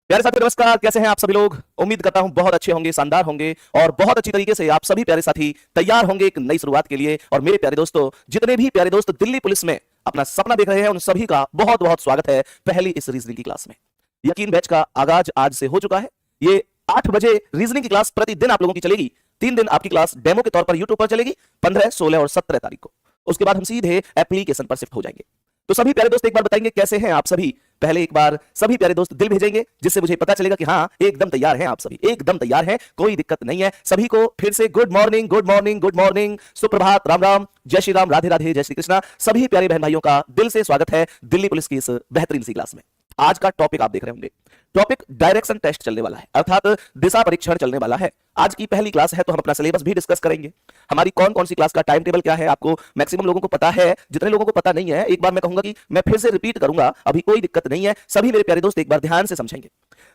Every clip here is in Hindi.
प्यारे साथी नमस्कार, कैसे हैं आप सभी लोग। उम्मीद करता हूं बहुत अच्छे होंगे, शानदार होंगे और बहुत अच्छी तरीके से आप सभी प्यारे साथी तैयार होंगे एक नई शुरुआत के लिए। और मेरे प्यारे दोस्तों, जितने भी प्यारे दोस्त दिल्ली पुलिस में अपना सपना देख रहे हैं, उन सभी का बहुत बहुत स्वागत है पहली इस रीजनिंग की क्लास में। यकीन बैच का आगाज आज से हो चुका है। ये 8 बजे रीजनिंग की क्लास प्रतिदिन आप लोगों की चलेगी। 3 दिन आपकी क्लास डेमो के तौर पर यूट्यूब पर चलेगी, 15, 16 और 17 तारीख को। उसके बाद हम सीधे एप्लीकेशन पर शिफ्ट हो जाएंगे। तो सभी प्यारे दोस्त एक बार बताएंगे कैसे हैं आप सभी। पहले एक बार सभी प्यारे दोस्त दिल भेजेंगे, जिससे मुझे पता चलेगा कि हाँ, एकदम तैयार हैं आप सभी, एकदम तैयार हैं, कोई दिक्कत नहीं है। सभी को फिर से good morning, good morning, good morning, सुप्रभात, राम राम, जय श्री राम, राधे राधे, जय श्री कृष्णा। सभी प्यारे बहन भाइयों का दिल से स्वागत है दिल्ली पुलिस की इस बेहतरीन सी क्लास में। आज का टॉपिक आप देख रहे होंगे, टॉपिक डायरेक्शन टेस्ट चलने वाला है, अर्थात दिशा परीक्षण चलने वाला है। आज की पहली क्लास है तो हम अपना सिलेबस भी डिस्कस करेंगे। हमारी कौन कौन सी क्लास का टाइम टेबल क्या है, आपको मैक्सिमम लोगों को पता है। जितने लोगों को पता नहीं है, एक बार मैं कहूंगा कि मैं फिर से रिपीट करूंगा, अभी कोई दिक्कत नहीं है। सभी मेरे प्यारे दोस्त एक बार ध्यान से समझेंगे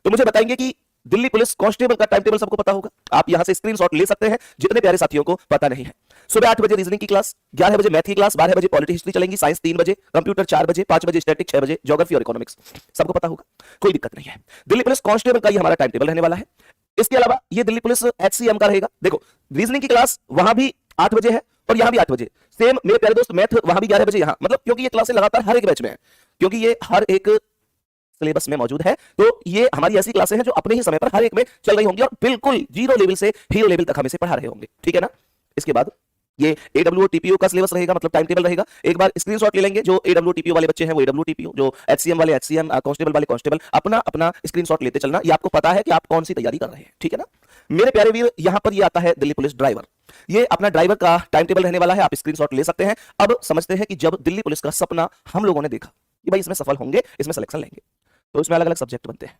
तो मुझे बताएंगे कि दिल्ली पुलिस कांस्टेबल का टाइम टेबल सबको पता होगा। आप यहां से स्क्रीनशॉट ले सकते हैं, जितने प्यारे साथियों को पता नहीं है। सुबह 8 बजे रीजनिंग की क्लास, 11 बजे मैथ की क्लास, 12 बजे पॉलिटी हिस्ट्री चलेंगी, साइंस 3 बजे, कंप्यूटर 4 बजे, 5 बजे स्टैटिक, 6 बजे ज्योग्राफी और इकोनॉमिक्स। सबको पता होगा, कोई दिक्कत नहीं है। दिल्ली पुलिस कांस्टेबल का ये हमारा टाइम टेबल रहने वाला है। इसके अलावा ये दिल्ली पुलिस एचसीएम का रहेगा। देखो, रीजनिंग की क्लास वहां भी 8 बजे है और यहां भी 8 बजे। सेम मेरे प्यारे दोस्त मैथ वहां भी 11 बजे यहां, मतलब क्योंकि ये क्लासें लगातार हर एक बैच में है, क्योंकि ये हर एक सिलेबस में मौजूद है। तो ये हमारी ऐसी क्लासें हैं जो अपने ही समय पर हर एक में चल रही होंगी और बिल्कुल जीरो लेवल से हीरो लेवल तक हमें से पढ़ा रहे होंगे, ठीक है ना। इसके बाद ये एडब्ल्यू टीपीओ का सिलेबस रहेगा, मतलब टाइम टेबल रहेगा। एक बार स्क्रीनशॉट ले लेंगे, जो एडब्ल्यू टीपीओ वाले बच्चे हैं वो एडब्ल्यू टीपीओ, जो एचसीएम वाले एचसीएम, कांस्टेबल वाले कांस्टेबल, अपना अपना स्क्रीनशॉट लेते चलना। ये आपको पता है कि आप कौन सी तैयारी कर रहे हैं, ठीक है ना। मेरे प्यारे वीर, यहां पर ये आता है दिल्ली पुलिस ड्राइवर। ये अपना ड्राइवर का टाइम टेबल रहने वाला है, आप स्क्रीनशॉट ले सकते हैं। अब समझते हैं कि जब दिल्ली पुलिस का सपना हम लोगों ने देखा कि भाई इसमें सफल होंगे, इसमें सिलेक्शन लेंगे, तो इसमें अलग अलग सब्जेक्ट बनते हैं।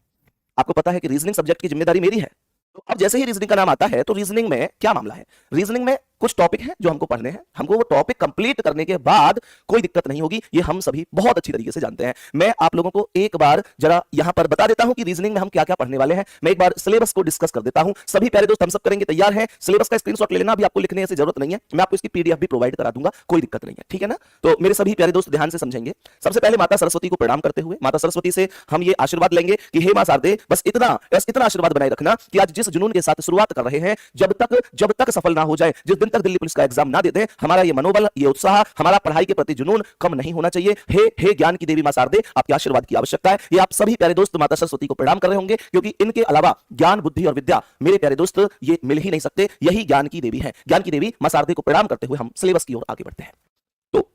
आपको पता है कि रीजनिंग सब्जेक्ट की जिम्मेदारी मेरी है। तो अब जैसे ही रीजनिंग का नाम आता है तो रीजनिंग में क्या मामला है। रीजनिंग में कुछ टॉपिक हैं जो हमको पढ़ने हैं, हमको वो टॉपिक कंप्लीट करने के बाद कोई दिक्कत नहीं होगी, ये हम सभी बहुत अच्छी तरीके से जानते हैं। मैं आप लोगों को एक बार जरा यहां पर बता देता हूं कि रीजनिंग में हम क्या क्या पढ़ने वाले हैं। मैं एक बार सिलेबस को डिस्कस कर देता हूं। सभी प्यारे दोस्त हम सब करेंगे, तैयार हैं। सिलेबस का स्क्रीनशॉट ले लेना, अभी आपको लिखने की जरूरत नहीं है, मैं आपको इसकी पीडीएफ भी प्रोवाइड करा दूंगा, कोई दिक्कत नहीं है, ठीक है ना। तो मेरे सभी प्यारे दोस्त ध्यान से समझेंगे। सबसे पहले माता सरस्वती को प्रणाम करते हुए माता सरस्वती से हम ये आशीर्वाद लेंगे कि हे मां शारदे, बस इतना आशीर्वाद बनाए रखना कि आज जिस जुनून के साथ शुरुआत कर रहे हैं, जब तक सफल ना हो जाए, जिस दिन तक दिल्ली पुलिस का एग्जाम ना दे दे, हमारा ये मनोबल, ये उत्साह, हमारा पढ़ाई के प्रति जुनून कम नहीं होना चाहिए। हे ज्ञान की देवी मां शारदे, आपके आशीर्वाद की आवश्यकता है। ये आप सभी प्यारे दोस्त माता सरस्वती को प्रणाम कर रहे होंगे, क्योंकि इनके अलावा ज्ञान, बुद्धि और विद्या मेरे प्यारे दोस्त ये मिल ही नहीं सकते। यही ज्ञान की देवी है। ज्ञान की देवी मां शारदे को प्रणाम करते हुए हम सिलेबस की ओर आगे बढ़ते हैं। तो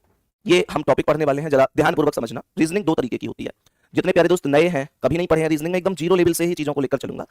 ये हम टॉपिक पढ़ने वाले हैं, जरा ध्यानपूर्वक समझना। रीजनिंग 2 तरीके की होती है। जितने प्यारे दोस्त नए हैं, कभी नहीं पढ़े हैं रीजनिंग में, एकदम जीरो लेवल से ही चीजों को लेकर चलूंगा।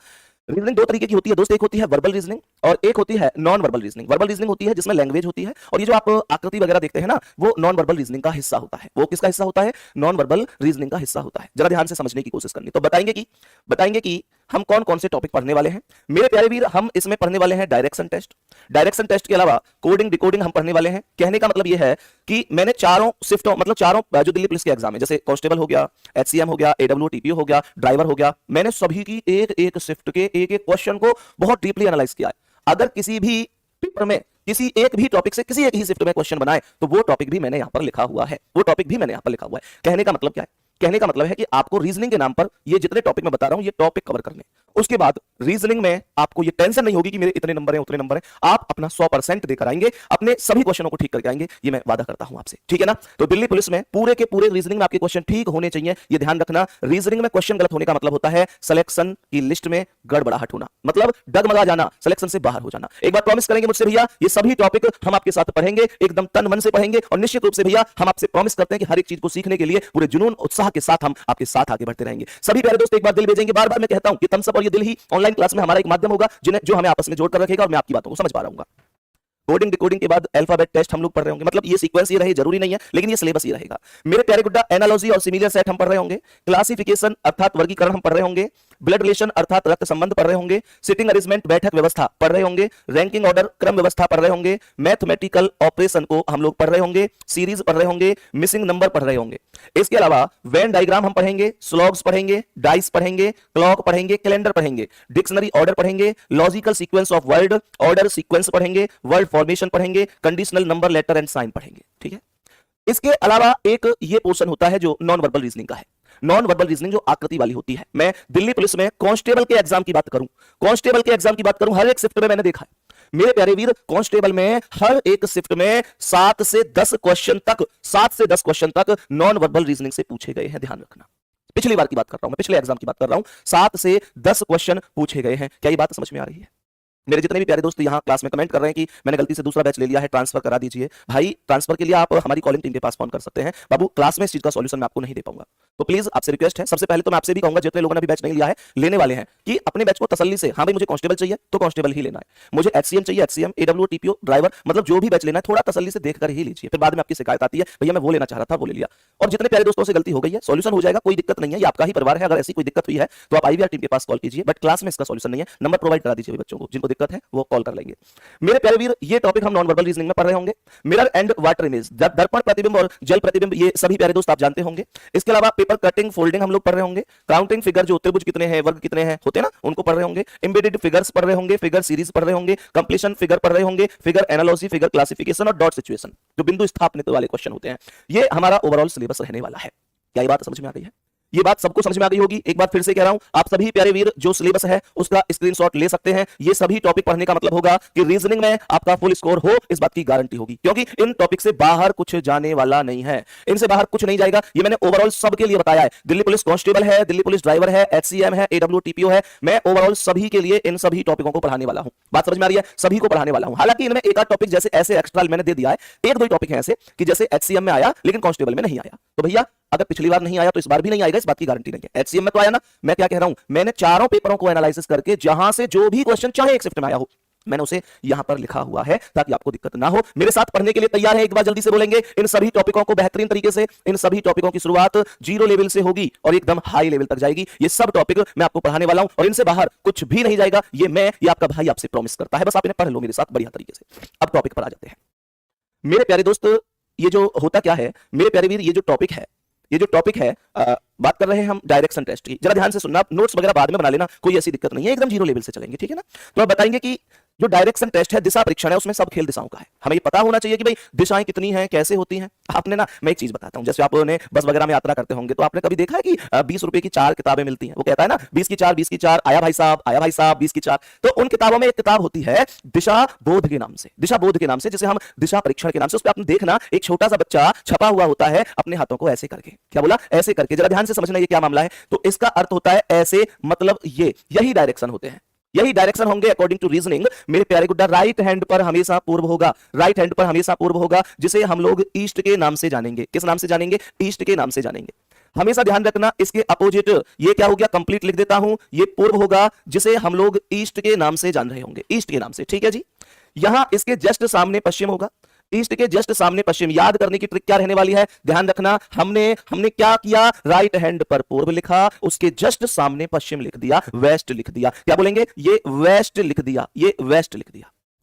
रीजनिंग 2 तरीके की होती है दोस्त, एक होती है वर्बल रीजनिंग और एक होती है non verbal reasoning. Verbal reasoning होती है जिसमें लैंग्वेज होती है, और ये जो आप आकृति वगैरह देखते हैं ना, वो नॉन वर्बल रीजनिंग का हिस्सा होता है। वो किसका हिस्सा होता है? नॉन वर्बल रीजनिंग का हिस्सा होता है। जरा ध्यान से समझने की कोशिश करनी। तो बताएंगे कि हम कौन कौन से टॉपिक पढ़ने वाले हैं। मेरे प्यारे वीर, हम इसमें पढ़ने वाले हैं डायरेक्शन टेस्ट। डायरेक्शन टेस्ट के अलावा कोडिंग, डिकोडिंग हम पढ़ने वाले हैं। कहने का मतलब यह है कि मैंने चारों शिफ्टों, मतलब चारों जो दिल्ली पुलिस के एग्जाम है, जैसे कांस्टेबल हो गया, एचसीएम हो गया, एडब्ल्यू टीपीओ हो गया, ड्राइवर हो गया, मैंने सभी की एक एक शिफ्ट के एक एक क्वेश्चन को बहुत डीपली एनालाइज किया है। अगर किसी भी पेपर में किसी एक भी टॉपिक से किसी एक ही शिफ्ट में क्वेश्चन बनाए तो वो टॉपिक भी मैंने यहां पर लिखा हुआ है, वो टॉपिक भी मैंने यहां पर लिखा हुआ है। कहने का मतलब क्या है? कहने का मतलब है कि आपको रीजनिंग के नाम पर ये जितने टॉपिक मैं बता रहा हूं, ये टॉपिक कवर करने। उसके बाद रीजनिंग में आपको ये टेंशन नहीं होगी कि मेरे इतने नंबर हैं, उतने नंबर हैं। आप अपना 100% देकर आएंगे, अपने सभी क्वेश्चनों को ठीक करके आएंगे, ये मैं वादा करता हूं आपसे, ठीक है ना। तो दिल्ली पुलिस में पूरे के पूरे रीजनिंग में आपके क्वेश्चन ठीक होने चाहिए, ये ध्यान रखना। रीजनिंग में क्वेश्चन गलत होने का मतलब होता है सिलेक्शन की लिस्ट में गड़बड़ाहट होना, मतलब डगमगा जाना, सिलेक्शन से बाहर हो जाना। एक बार प्रॉमिस करेंगे मुझसे भैया, ये सभी टॉपिक हम आपके साथ पढ़ेंगे, एकदम तन मन से पढ़ेंगे, और निश्चित रूप से भैया हम आपसे प्रॉमिस करते हैं कि हर एक चीज को सीखने के लिए पूरे जुनून, उत्साह के साथ हम आपके साथ आगे बढ़ते रहेंगे। सभी प्यारे दोस्त एक बार दिल भेजेंगे। बार बार मैं कहता हूं कि थम्स अप और ये दिल ही ऑनलाइन क्लास में हमारा एक माध्यम होगा जो हमें आपस में जोड़कर रखेगा और मैं आपकी बातों को समझ पा रहा हूं। कोडिंग, डिकोडिंग के बाद अल्फाबेट टेस्ट हम लोग पढ़ रहे होंगे, मतलब ये सीक्वेंस ये रहे जरूरी नहीं है, लेकिन ये सिलेबस ये रहेगा। मेरे प्यारे गुड्डा, एनालॉजी और सिमिलर सेट हम पढ़ रहे होंगे। क्लासिफिकेशन अर्थात वर्गीकरण हम पढ़ रहे होंगे। ब्लड रिलेशन अर्थात रक्त संबंध पढ़ रहे होंगे। सिटिंग अरेंजमेंट बैठक व्यवस्था पढ़ रहे होंगे। रैंकिंग ऑर्डर क्रम व्यवस्था पढ़ रहे होंगे। मैथमेटिकल ऑपरेशन को हम लोग पढ़ रहे होंगे। सीरीज पढ़ रहे होंगे। मिसिंग नंबर पढ़ रहे होंगे। इसके अलावा वेन डायग्राम हम पढ़ेंगे, स्लॉग्स पढ़ेंगे, डाइस पढ़ेंगे, क्लॉक पढ़ेंगे, कैलेंडर पढ़ेंगे, डिक्शनरी ऑर्डर पढ़ेंगे, logical sequence of word order sequence पढ़ेंगे, वर्ड फॉर्मेशन पढ़ेंगे, conditional number letter and sign पढ़ेंगे, ठीक है। इसके अलावा एक ये पोर्शन होता है जो नॉन वर्बल रीजनिंग का है। नॉन वर्बल रीजनिंग जो आकृति वाली होती है। मैं दिल्ली पुलिस में कांस्टेबल के एग्जाम की बात करूं, कांस्टेबल के एग्जाम की बात करूं, हर एक शिफ्ट में मैंने देखा है मेरे प्यारे वीर, कांस्टेबल में हर एक शिफ्ट में 7 से 10 क्वेश्चन तक नॉन वर्बल रीजनिंग से पूछे गए हैं। ध्यान रखना, पिछली बार की बात कर रहा हूं मैं, पिछले एग्जाम की बात कर रहा हूं, 7 से 10 क्वेश्चन पूछे गए हैं। क्या ये बात समझ में आ रही है? मेरे जितने भी प्यारे दोस्त यहां क्लास में कमेंट कर रहे हैं कि मैंने गलती से दूसरा बैच ले लिया है, ट्रांसफर करा दीजिए, भाई ट्रांसफर के लिए आप हमारी कॉलिंग टीम के पास फोन कर सकते हैं। बाबू क्लास में इस चीज का सॉल्यूशन मैं आपको नहीं दे पाऊंगा, तो प्लीज आपसे रिक्वेस्ट है, सबसे पहले तो मैं आपसे भी कहूंगा जितने लोगों ने भी बैच नहीं लिया है, लेने वाले हैं, कि अपने बैच को तसल्ली से, हाँ भाई मुझे कांस्टेबल चाहिए तो कांस्टेबल ही लेना है, मुझे एचसीएम चाहिए एचसीएम, एडब्ल्यू टीपीओ ड्राइवर, मतलब जो भी बैच लेना है थोड़ा तसल्ली से देखकर ही लीजिए। फिर बाद में आपकी शिकायत आती है भैया मैं वो लेना चाह रहा था वो ले लिया। और जितने प्यारे दोस्तों से गलती हो गई है सॉल्यूशन हो जाएगा, कोई दिक्कत नहीं है, ये आपका ही परिवार है, अगर ऐसी कोई दिक्कत हुई है तो आप आईवीआर टीम के पास कॉल कीजिए, बट क्लास में इसका सॉल्यूशन नहीं है। नंबर प्रोवाइड करा दीजिए बच्चों को, जिनको दिक्कत है वो कॉल कर लेंगे। मेरे प्यारे वीर, ये टॉपिक हम नॉन वर्बल रीजनिंग में पढ़ रहे होंगे। मिरर एंड वाटर इमेज, दर्पण प्रतिबिंब और जल प्रतिबिंब, ये सभी प्यारे दोस्त आप जानते होंगे। इसके अलावा पेपर कटिंग फोल्डिंग हम लोग पढ़ रहे होंगे। काउंटिंग फिगर, जो त्रिभुज कितने हैं, वर्ग कितने हैं होते हैं ना, उनको पढ़ रहे होंगे। एम्बेडेड फिगर्स पढ़ रहे होंगे, फिगर सीरीज पढ़ रहे होंगे, कंप्लीशन फिगर पढ़ रहे होंगे, फिगर एनालॉजी, फिगर क्लासिफिकेशन और डॉट सिचुएशन, जो बिंदु स्थापनित वाले क्वेश्चन होते हैं। ये हमारा ओवरऑल सिलेबस रहने वाला है। क्या ये बात समझ में आ रही है? ये बात सबको समझ में आ गई होगी। एक बार फिर से कह रहा हूं, आप सभी प्यारे वीर जो सिलेबस है उसका स्क्रीनशॉट ले सकते हैं। ये सभी टॉपिक पढ़ने का मतलब होगा कि रीजनिंग में आपका फुल स्कोर हो, इस बात की गारंटी होगी, क्योंकि इन टॉपिक से बाहर कुछ जाने वाला नहीं है, इनसे बाहर कुछ नहीं जाएगा। ये मैंने ओवरऑल सबके लिए बताया है। दिल्ली पुलिस कांस्टेबल है, दिल्ली पुलिस ड्राइवर है, एचसीएम है, एडब्ल्यू टीपीओ है, मैं ओवरऑल सभी के लिए इन सभी टॉपिकों को पढ़ाने वाला हूं। बात समझ में आ रही है? सभी को पढ़ाने वाला हूं। हालांकि इनमें एक आध टॉपिक जैसे ऐसे एक्स्ट्रा मैंने दे दिया है, एक दो टॉपिक है ऐसे कि जैसे एचसीएम में आया लेकिन कांस्टेबल में नहीं आया, तो भैया अगर पिछली बार नहीं आया तो इस बार भी नहीं आएगा, इस बात की गारंटी नहीं है। एचसीएम में तो आया ना, मैं क्या कह रहा हूं, मैंने चारों पेपरों को एनालिसिस करके जहां से जो भी क्वेश्चन चाहे एक शिफ्ट में आया हो, मैंने उसे यहां पर लिखा हुआ है ताकि आपको दिक्कत ना हो। मेरे साथ पढ़ने के लिए तैयार है? एक बार जल्दी से बोलेंगे। इन सभी टॉपिकों को बेहतरीन तरीके से, इन सभी टॉपिकों की शुरुआत 0 लेवल से होगी और एकदम हाई लेवल तक जाएगी। ये सब टॉपिक मैं आपको पढ़ाने वाला हूं और इनसे बाहर कुछ भी नहीं जाएगा, ये आपका भाई आपसे प्रॉमिस करता है। बस आप इन्हें पढ़ लो मेरे साथ बढ़िया तरीके से। अब टॉपिक पर आ जाते हैं मेरे प्यारे दोस्त। ये जो होता क्या है मेरे प्यारे वीर, ये जो टॉपिक है बात कर रहे हैं हम डायरेक्शन टेस्ट की। जरा ध्यान से सुनना, नोट्स वगैरह बाद में बना लेना, कोई ऐसी दिक्कत नहीं है, एकदम 0 लेवल से चलेंगे, ठीक है ना। तो अब बताएंगे कि जो डायरेक्शन टेस्ट है, दिशा परीक्षण है, उसमें सब खेल दिशाओं का है। हमें ये पता होना चाहिए कि भाई दिशाएं कितनी हैं, कैसे होती हैं। आपने ना, मैं एक चीज बताता हूं, जैसे आपने बस वगैरह में यात्रा करते होंगे तो आपने कभी देखा है कि 20 रुपए की 4 किताबें मिलती हैं। वो कहता है ना 20 की 4, आया भाई साहब 20 की 4। तो उन किताबों में एक किताब होती है दिशा बोध के नाम से, जिसे हम दिशा परीक्षण के नाम से, उस पर आपने देखना एक छोटा सा बच्चा छपा हुआ होता है अपने हाथों को ऐसे करके। क्या बोला? ऐसे करके। जरा ध्यान से समझना ये क्या मामला है। तो इसका अर्थ होता है ऐसे, मतलब यही डायरेक्शन होते हैं, यही डायरेक्शन होंगे अकॉर्डिंग टू रीजनिंग। मेरे प्यारे गुड्डा, राइट हैंड पर हमेशा पूर्व होगा, जिसे हम लोग ईस्ट के नाम से जानेंगे। किस नाम से जानेंगे? ईस्ट के नाम से जानेंगे। हमेशा ध्यान रखना, इसके अपोजिट ये क्या हो गया, कंप्लीट लिख देता हूं, ये पूर्व होगा, जिसे हम लोग ईस्ट के नाम से जान रहे होंगे, ईस्ट के नाम से, ठीक है जी। यहां इसके जस्ट सामने पश्चिम होगा, ईस्ट के जस्ट सामने पश्चिम। याद करने की ट्रिक क्या रहने वाली है, ध्यान रखना। हमने क्या किया, राइट हैंड पर पूर्व लिखा, उसके जस्ट सामने पश्चिम लिख दिया, वेस्ट लिख दिया। क्या बोलेंगे? ये वेस्ट लिख दिया,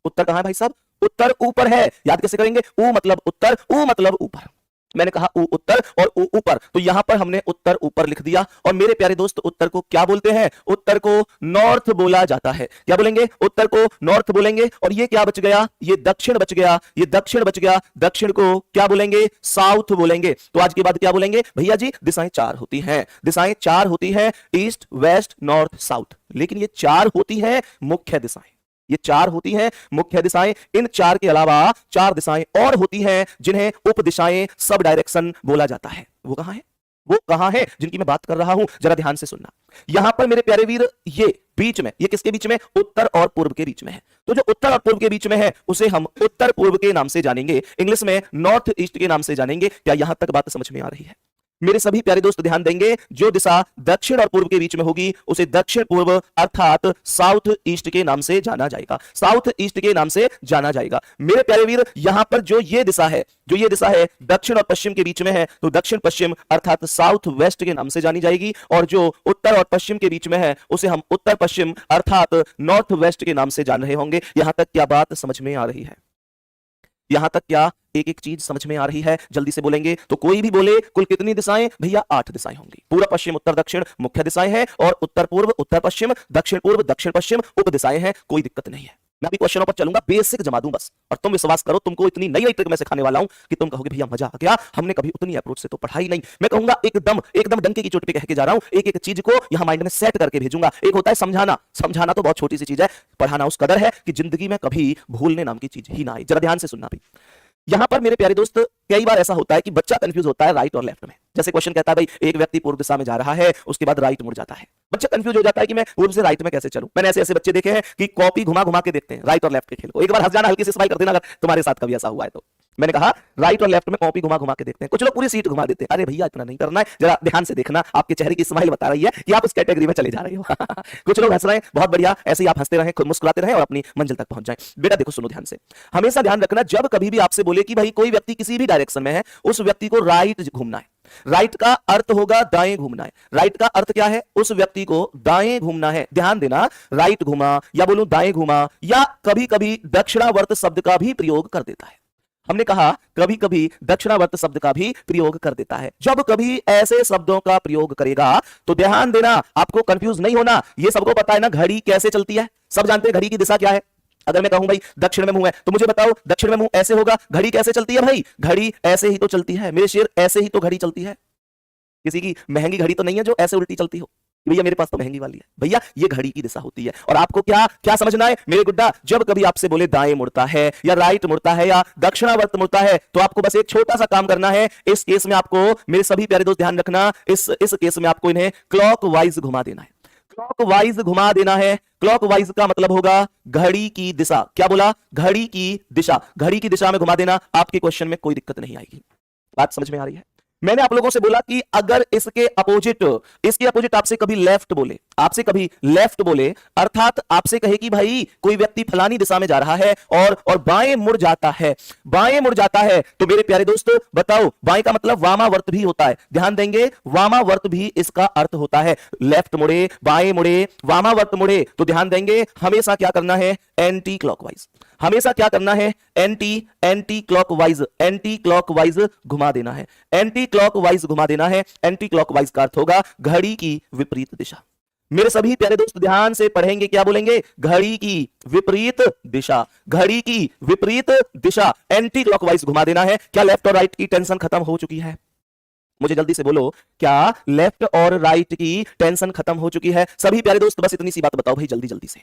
उत्तर कहां है भाई साहब? उत्तर ऊपर है। याद कैसे करेंगे? ऊ मतलब उत्तर, ऊ मतलब ऊपर। मैंने कहा ऊ उत्तर और ऊ ऊपर, तो यहां पर हमने उत्तर ऊपर लिख दिया। और मेरे प्यारे दोस्त, उत्तर को क्या बोलते हैं? उत्तर को नॉर्थ बोला जाता है। क्या बोलेंगे? उत्तर को नॉर्थ बोलेंगे। और ये क्या बच गया? ये दक्षिण बच गया, दक्षिण को क्या बोलेंगे? साउथ बोलेंगे। तो आज के बाद क्या बोलेंगे भैया जी? दिशाएं 4 होती हैं, ईस्ट, वेस्ट, नॉर्थ, साउथ। लेकिन ये 4 होती हैं मुख्य दिशाएं, इन 4 के अलावा 4 दिशाएं और होती हैं जिन्हें उप दिशाएं, सब डायरेक्शन बोला जाता है। वो कहां है जिनकी मैं बात कर रहा हूं? जरा ध्यान से सुनना। यहां पर मेरे प्यारे वीर, ये बीच में, ये किसके बीच में? उत्तर और पूर्व के बीच में है। तो जो उत्तर और पूर्व के बीच में है उसे हम उत्तर पूर्व के नाम से जानेंगे, इंग्लिश में नॉर्थ ईस्ट के नाम से जानेंगे। क्या यहां तक बात समझ में आ रही है? मेरे सभी प्यारे दोस्त ध्यान देंगे, जो दिशा दक्षिण और पूर्व के बीच में होगी उसे दक्षिण पूर्व अर्थात साउथ ईस्ट के नाम से जाना जाएगा। मेरे प्यारे वीर, यहां पर जो ये दिशा है दक्षिण और पश्चिम के बीच में है, तो दक्षिण पश्चिम अर्थात साउथ वेस्ट के नाम से जानी जाएगी। और जो उत्तर और पश्चिम के बीच में है उसे हम उत्तर पश्चिम अर्थात नॉर्थ वेस्ट के नाम से जान रहे होंगे। यहां तक क्या बात समझ में आ रही है? यहां तक क्या एक एक चीज समझ में आ रही है? जल्दी से बोलेंगे तो कोई भी बोले। कुल कितनी दिशाएं भैया? 8 दिशाएं होंगी। पूर्व पश्चिम उत्तर दक्षिण मुख्य दिशाएं हैं और उत्तर पूर्व उत्तर पश्चिम दक्षिण पूर्व दक्षिण पश्चिम उप दिशाएं हैं। कोई दिक्कत नहीं है। मैं अभी क्वेश्चनों पर चलूंगा, बेसिक जमा दूं बस, और तुम विश्वास करो तुमको इतनी नई नई ट्रिक मैं सिखाने वाला हूं कि तुम कहोगे भैया मजा आ गया, हमने कभी उतनी अप्रोच से तो पढ़ा ही नहीं। मैं कहूंगा एकदम एकदम डंके की चोट पे कह के जा रहा हूं, एक एक चीज को यहां माइंड में सेट करके भेजूंगा। एक होता है समझाना, समझाना तो बहुत छोटी सी चीज है, पढ़ाना उस कदर है कि जिंदगी में कभी भूलने नाम की चीज ही ना आए। जरा ध्यान से सुनना भी। यहां पर मेरे प्यारे दोस्त कई बार ऐसा होता है कि बच्चा कंफ्यूज होता है राइट और लेफ्ट में। जैसे क्वेश्चन कहता है भाई एक व्यक्ति पूर्व दिशा में जा रहा है, उसके बाद राइट मुड़ जाता है, बच्चा कंफ्यूज हो जाता है कि मैं पूर्व से राइट में कैसे चलूं। मैंने ऐसे ऐसे बच्चे देखे हैं कि कॉपी घुमा घुमा के देखते हैं राइट और लेफ्ट के खेल को। एक बार हंस जाना, हल्की सी स्माइल कर देना अगर तुम्हारे साथ कभी ऐसा हुआ है तो। मैंने कहा राइट और लेफ्ट में कॉपी घुमा घुमा के देखते हैं, कुछ लोग पूरी सीट घुमा देते हैं। अरे भैया इतना नहीं करना है, जरा ध्यान से देखना, आपके चेहरे की स्माइल बता रही है कि आप उस कैटेगरी में चले जा रहे हो। कुछ लोग हंस रहे हैं, बहुत बढ़िया, ऐसे ही आप हंसते रहें, खुद मुस्कुराते रहें और अपनी मंजिल तक पहुंच जाएं। बेटा देखो सुनो ध्यान से, हमेशा ध्यान रखना जब कभी भी आपसे बोले कि भाई कोई व्यक्ति किसी भी डायरेक्शन में है, उस व्यक्ति को राइट घूमना है। राइट का अर्थ होगा दाएं घूमना है। राइट का अर्थ क्या है? उस व्यक्ति को दाएं घूमना है। ध्यान देना, राइट घूमा या बोलूं दाएं घूमा, या कभी कभी दक्षिणावर्त शब्द का भी प्रयोग कर देता है। हमने कहा कभी कभी दक्षिणावर्त शब्द का भी प्रयोग कर देता है। जब कभी ऐसे शब्दों का प्रयोग करेगा तो ध्यान देना, आपको कंफ्यूज नहीं होना। ये सबको पता है ना घड़ी कैसे चलती है, सब जानते हैं घड़ी की दिशा क्या है। अगर मैं कहूं भाई दक्षिण में मुंह है तो मुझे बताओ दक्षिण में मुंह ऐसे होगा, घड़ी कैसे चलती है भाई? घड़ी ऐसे ही तो चलती है मेरे शेर, ऐसे ही तो घड़ी चलती है। किसी की महंगी घड़ी तो नहीं है जो ऐसे उल्टी चलती हो, भैया मेरे पास तो महंगी वाली है। भैया ये घड़ी की दिशा होती है। और आपको क्या क्या समझना है मेरे गुड्डा, जब कभी आपसे बोले दाएं मुड़ता है या राइट मुड़ता है या दक्षिणावर्त मुड़ता है, तो आपको बस एक छोटा सा काम करना है। इस केस में आपको, मेरे सभी प्यारे दोस्त ध्यान रखना, इस केस में आपको इन्हें क्लॉकवाइज घुमा देना है। क्लॉकवाइज घुमा देना है। क्लॉकवाइज का मतलब होगा घड़ी की दिशा। क्या बोला? घड़ी की दिशा। घड़ी की दिशा में घुमा देना, आपके क्वेश्चन में कोई दिक्कत नहीं आएगी। बात समझ में आ रही है? मैंने आप लोगों से बोला कि अगर इसके अपोजिट आपसे कभी लेफ्ट बोले, अर्थात आपसे कहे कि भाई कोई व्यक्ति फलानी दिशा में जा रहा है और बाएं मुड़ जाता है, तो मेरे प्यारे दोस्तों बताओ बाएं का मतलब वामावर्त भी होता है। ध्यान देंगे, वामावर्त भी इसका अर्थ होता है। लेफ्ट मुड़े, बाएं मुड़े, वामावर्त मुड़े, तो ध्यान देंगे हमेशा क्या करना है? Anti clockwise. हमेशा क्या करना है? एंटी क्लॉकवाइज घुमा देना है। एंटी क्लॉकवाइज घुमा देना है। एंटी क्लॉकवाइज का अर्थ होगा घड़ी की विपरीत दिशा। मेरे सभी प्यारे दोस्त ध्यान से पढ़ेंगे, क्या बोलेंगे? घड़ी की विपरीत दिशा। घड़ी की विपरीत दिशा, एंटी क्लॉकवाइज घुमा देना है। क्या लेफ्ट और राइट की टेंशन खत्म हो चुकी है? मुझे जल्दी से बोलो, क्या लेफ्ट और राइट की टेंशन खत्म हो चुकी है? सभी प्यारे दोस्त बस इतनी सी बात बताओ भाई जल्दी जल्दी से।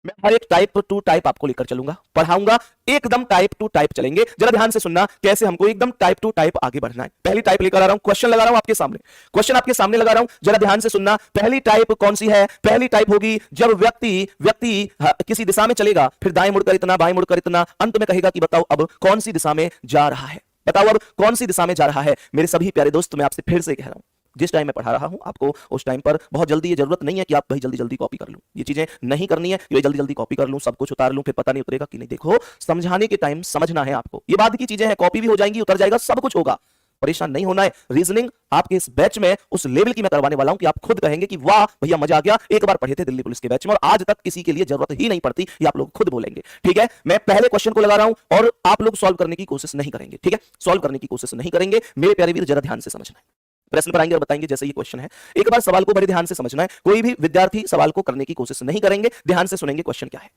मैं हर एक टाइप टू टाइप आपको लेकर चलूंगा, पढ़ाऊंगा, एकदम टाइप टू टाइप चलेंगे। जरा ध्यान से सुनना कैसे हमको एकदम टाइप टू टाइप आगे बढ़ना है। पहली टाइप लेकर आ रहा हूं, क्वेश्चन लगा रहा हूं आपके सामने, क्वेश्चन आपके सामने लगा रहा हूं, जरा ध्यान से सुनना। पहली टाइप कौन सी है? पहली टाइप होगी जब व्यक्ति किसी दिशा में चलेगा, फिर दाएं मुड़कर इतना, बाएं मुड़कर इतना, अंत में कहेगा कि बताओ अब कौन सी दिशा में जा रहा है, बताओ अब कौन सी दिशा में जा रहा है। मेरे सभी प्यारे दोस्त मैं आपसे फिर से कह रहा हूं, जिस टाइम मैं पढ़ा रहा हूं आपको उस टाइम पर बहुत जल्दी, ये जरूरत नहीं है कि आप भाई जल्दी जल्दी कॉपी कर लूं, ये चीजें नहीं करनी है कि जल्दी जल्दी कॉपी कर लूं, सब कुछ उतार लूं, फिर पता नहीं उतरेगा कि नहीं। देखो समझाने के टाइम समझना है आपको, ये बाद की चीजें हैं, कॉपी भी हो जाएंगी, उतर जाएगा, सब कुछ होगा, परेशान नहीं होना है। रीजनिंग आपके इस बैच में उस लेवल की मैं करवाने वाला हूं कि आप खुद कहेंगे कि वाह भैया मजा आ गया, एक बार पढ़े थे दिल्ली पुलिस के बैच में और आज तक किसी के लिए जरूरत ही नहीं पड़ती, ये आप लोग खुद बोलेंगे। ठीक है, मैं पहले क्वेश्चन को लगा रहा हूं और आप लोग सॉल्व करने की कोशिश नहीं करेंगे। ठीक है, सॉल्व करने की कोशिश नहीं करेंगे मेरे प्यारे वीर, जरा ध्यान से समझना है। प्रश्न पर आएंगे और बताएंगे जैसे ये क्वेश्चन है। एक बार सवाल को बड़े ध्यान से समझना है, कोई भी विद्यार्थी सवाल को करने की कोशिश नहीं करेंगे, ध्यान से सुनेंगे क्वेश्चन क्या है।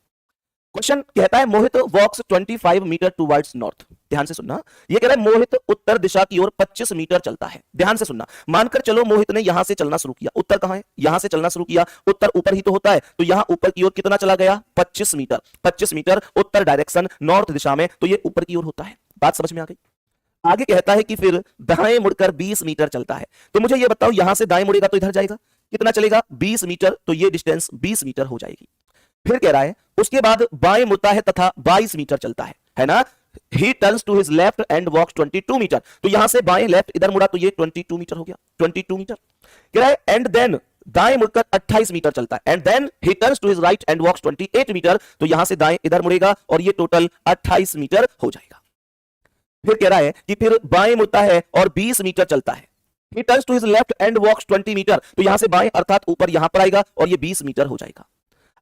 क्वेश्चन कहता है मोहित वॉक्स 25 मीटर टुवर्ड्स नॉर्थ। ध्यान से सुनना, ये कह रहा है मोहित उत्तर दिशा की ओर 25 मीटर चलता है। ध्यान से सुनना, मानकर चलो मोहित ने यहां से चलना शुरू किया, उत्तर कहां है? यहां से चलना शुरू किया, उत्तर ऊपर ही तो होता है, तो यहां ऊपर की ओर कितना चला गया? 25 मीटर। 25 मीटर उत्तर डायरेक्शन, नॉर्थ दिशा में, तो ये ऊपर की ओर होता है। बात समझ में आ गई? आगे कहता है कि फिर दाएं मुड़कर 20 मीटर चलता है। तो मुझे ये बताओ यहां से दाएं मुड़ेगा तो इधर जाएगा, कितना चलेगा? 20 मीटर, तो ये डिस्टेंस 20 मीटर हो जाएगी। फिर कह रहा है उसके बाद बाएं मुड़ता है तथा 22 मीटर चलता है ना। He turns to his left and walks 22 metre, तो यहां से बाएं लेफ्ट इधर मुड़ा तो ये 22 मीटर हो गया, 22 मीटर। कह रहा है एंड देन दाएं मुड़कर 28 मीटर चलता है, and then he turns to his right and walks 28 metre, तो यहां से दाएं इधर मुड़ेगा और ये टोटल 28 मीटर हो जाएगा। फिर कह रहा है कि फिर बाएं मुड़ता है और 20 मीटर चलता है। He turns to his left and walks 20 metre, तो यहां से बाएं अर्थात ऊपर यहां पर आएगा और ये 20 मीटर हो जाएगा।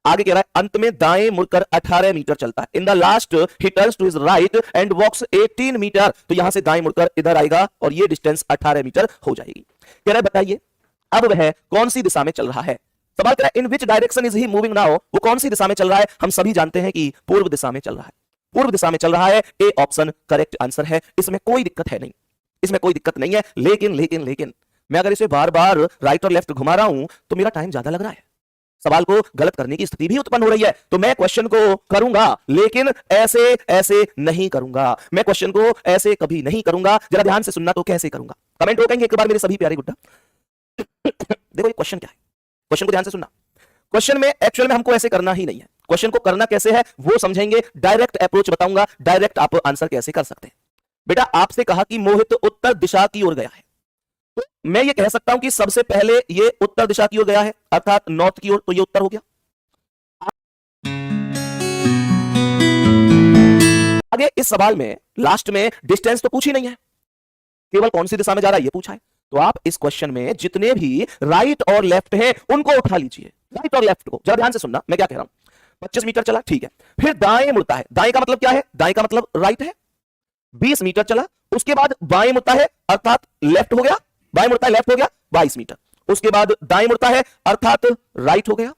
आगे कह रहा है अंत में दाएं मुड़कर 18 मीटर चलता है। In the last he turns to his right and walks 18 metre, तो यहां से दाएं मुड़कर इधर आएगा और ये डिस्टेंस 18 मीटर हो जाएगी। कह रहा है बताइए अब वह कौन सी दिशा में चल रहा है? सवाल क्या है, in which direction is he moving now, वो कौन सी दिशा में चल रहा है? हम सभी जानते हैं कि पूर्व दिशा में चल रहा है, पूर्व दिशा में चल रहा है। ए ऑप्शन करेक्ट आंसर है, इसमें कोई दिक्कत है नहीं, इसमें कोई दिक्कत नहीं है। लेकिन मैं अगर इसे बार बार राइट और लेफ्ट घुमा रहा हूं तो मेरा टाइम ज्यादा लग रहा है, सवाल को गलत करने की स्थिति भी उत्पन्न हो रही है। तो मैं क्वेश्चन को करूंगा लेकिन ऐसे ऐसे नहीं करूंगा, मैं क्वेश्चन को ऐसे कभी नहीं करूंगा। जरा ध्यान से सुनना, तो कैसे करूंगा? कमेंट रोकेंगे एक बार मेरे सभी प्यारे गुड्डा। देखो ये क्वेश्चन क्या है, क्वेश्चन को ध्यान से सुनना। क्वेश्चन में एक्चुअल में हमको ऐसे करना ही नहीं है, क्वेश्चन को करना कैसे है वो समझेंगे, डायरेक्ट अप्रोच बताऊंगा, डायरेक्ट आप आंसर कैसे कर सकते हैं। बेटा आपसे कहा कि मोहित उत्तर दिशा की ओर गया है, तो मैं ये कह सकता हूं कि सबसे पहले ये उत्तर दिशा की ओर गया है, अर्थात नॉर्थ की ओर, तो ये उत्तर हो गया। आगे इस सवाल में लास्ट में डिस्टेंस तो पूछी नहीं है, केवल कौन सी दिशा में जा रहा है ये पूछा है। तो आप इस क्वेश्चन में जितने भी राइट और लेफ्ट हैं उनको उठा लीजिए, राइट और लेफ्ट को। जरा ध्यान से सुनना मैं क्या कह रहा हूं। 25 मीटर चला, ठीक है, फिर दाएं मुड़ता है, दाएं का मतलब क्या है? दाएं का मतलब राइट है। 20 मीटर चला, उसके बाद बाएं मुड़ता है अर्थात लेफ्ट हो गया, बाएं मुड़ता है लेफ्ट हो गया 22 मीटर, उसके बाद दाएं मुड़ता है अर्थात राइट हो गया,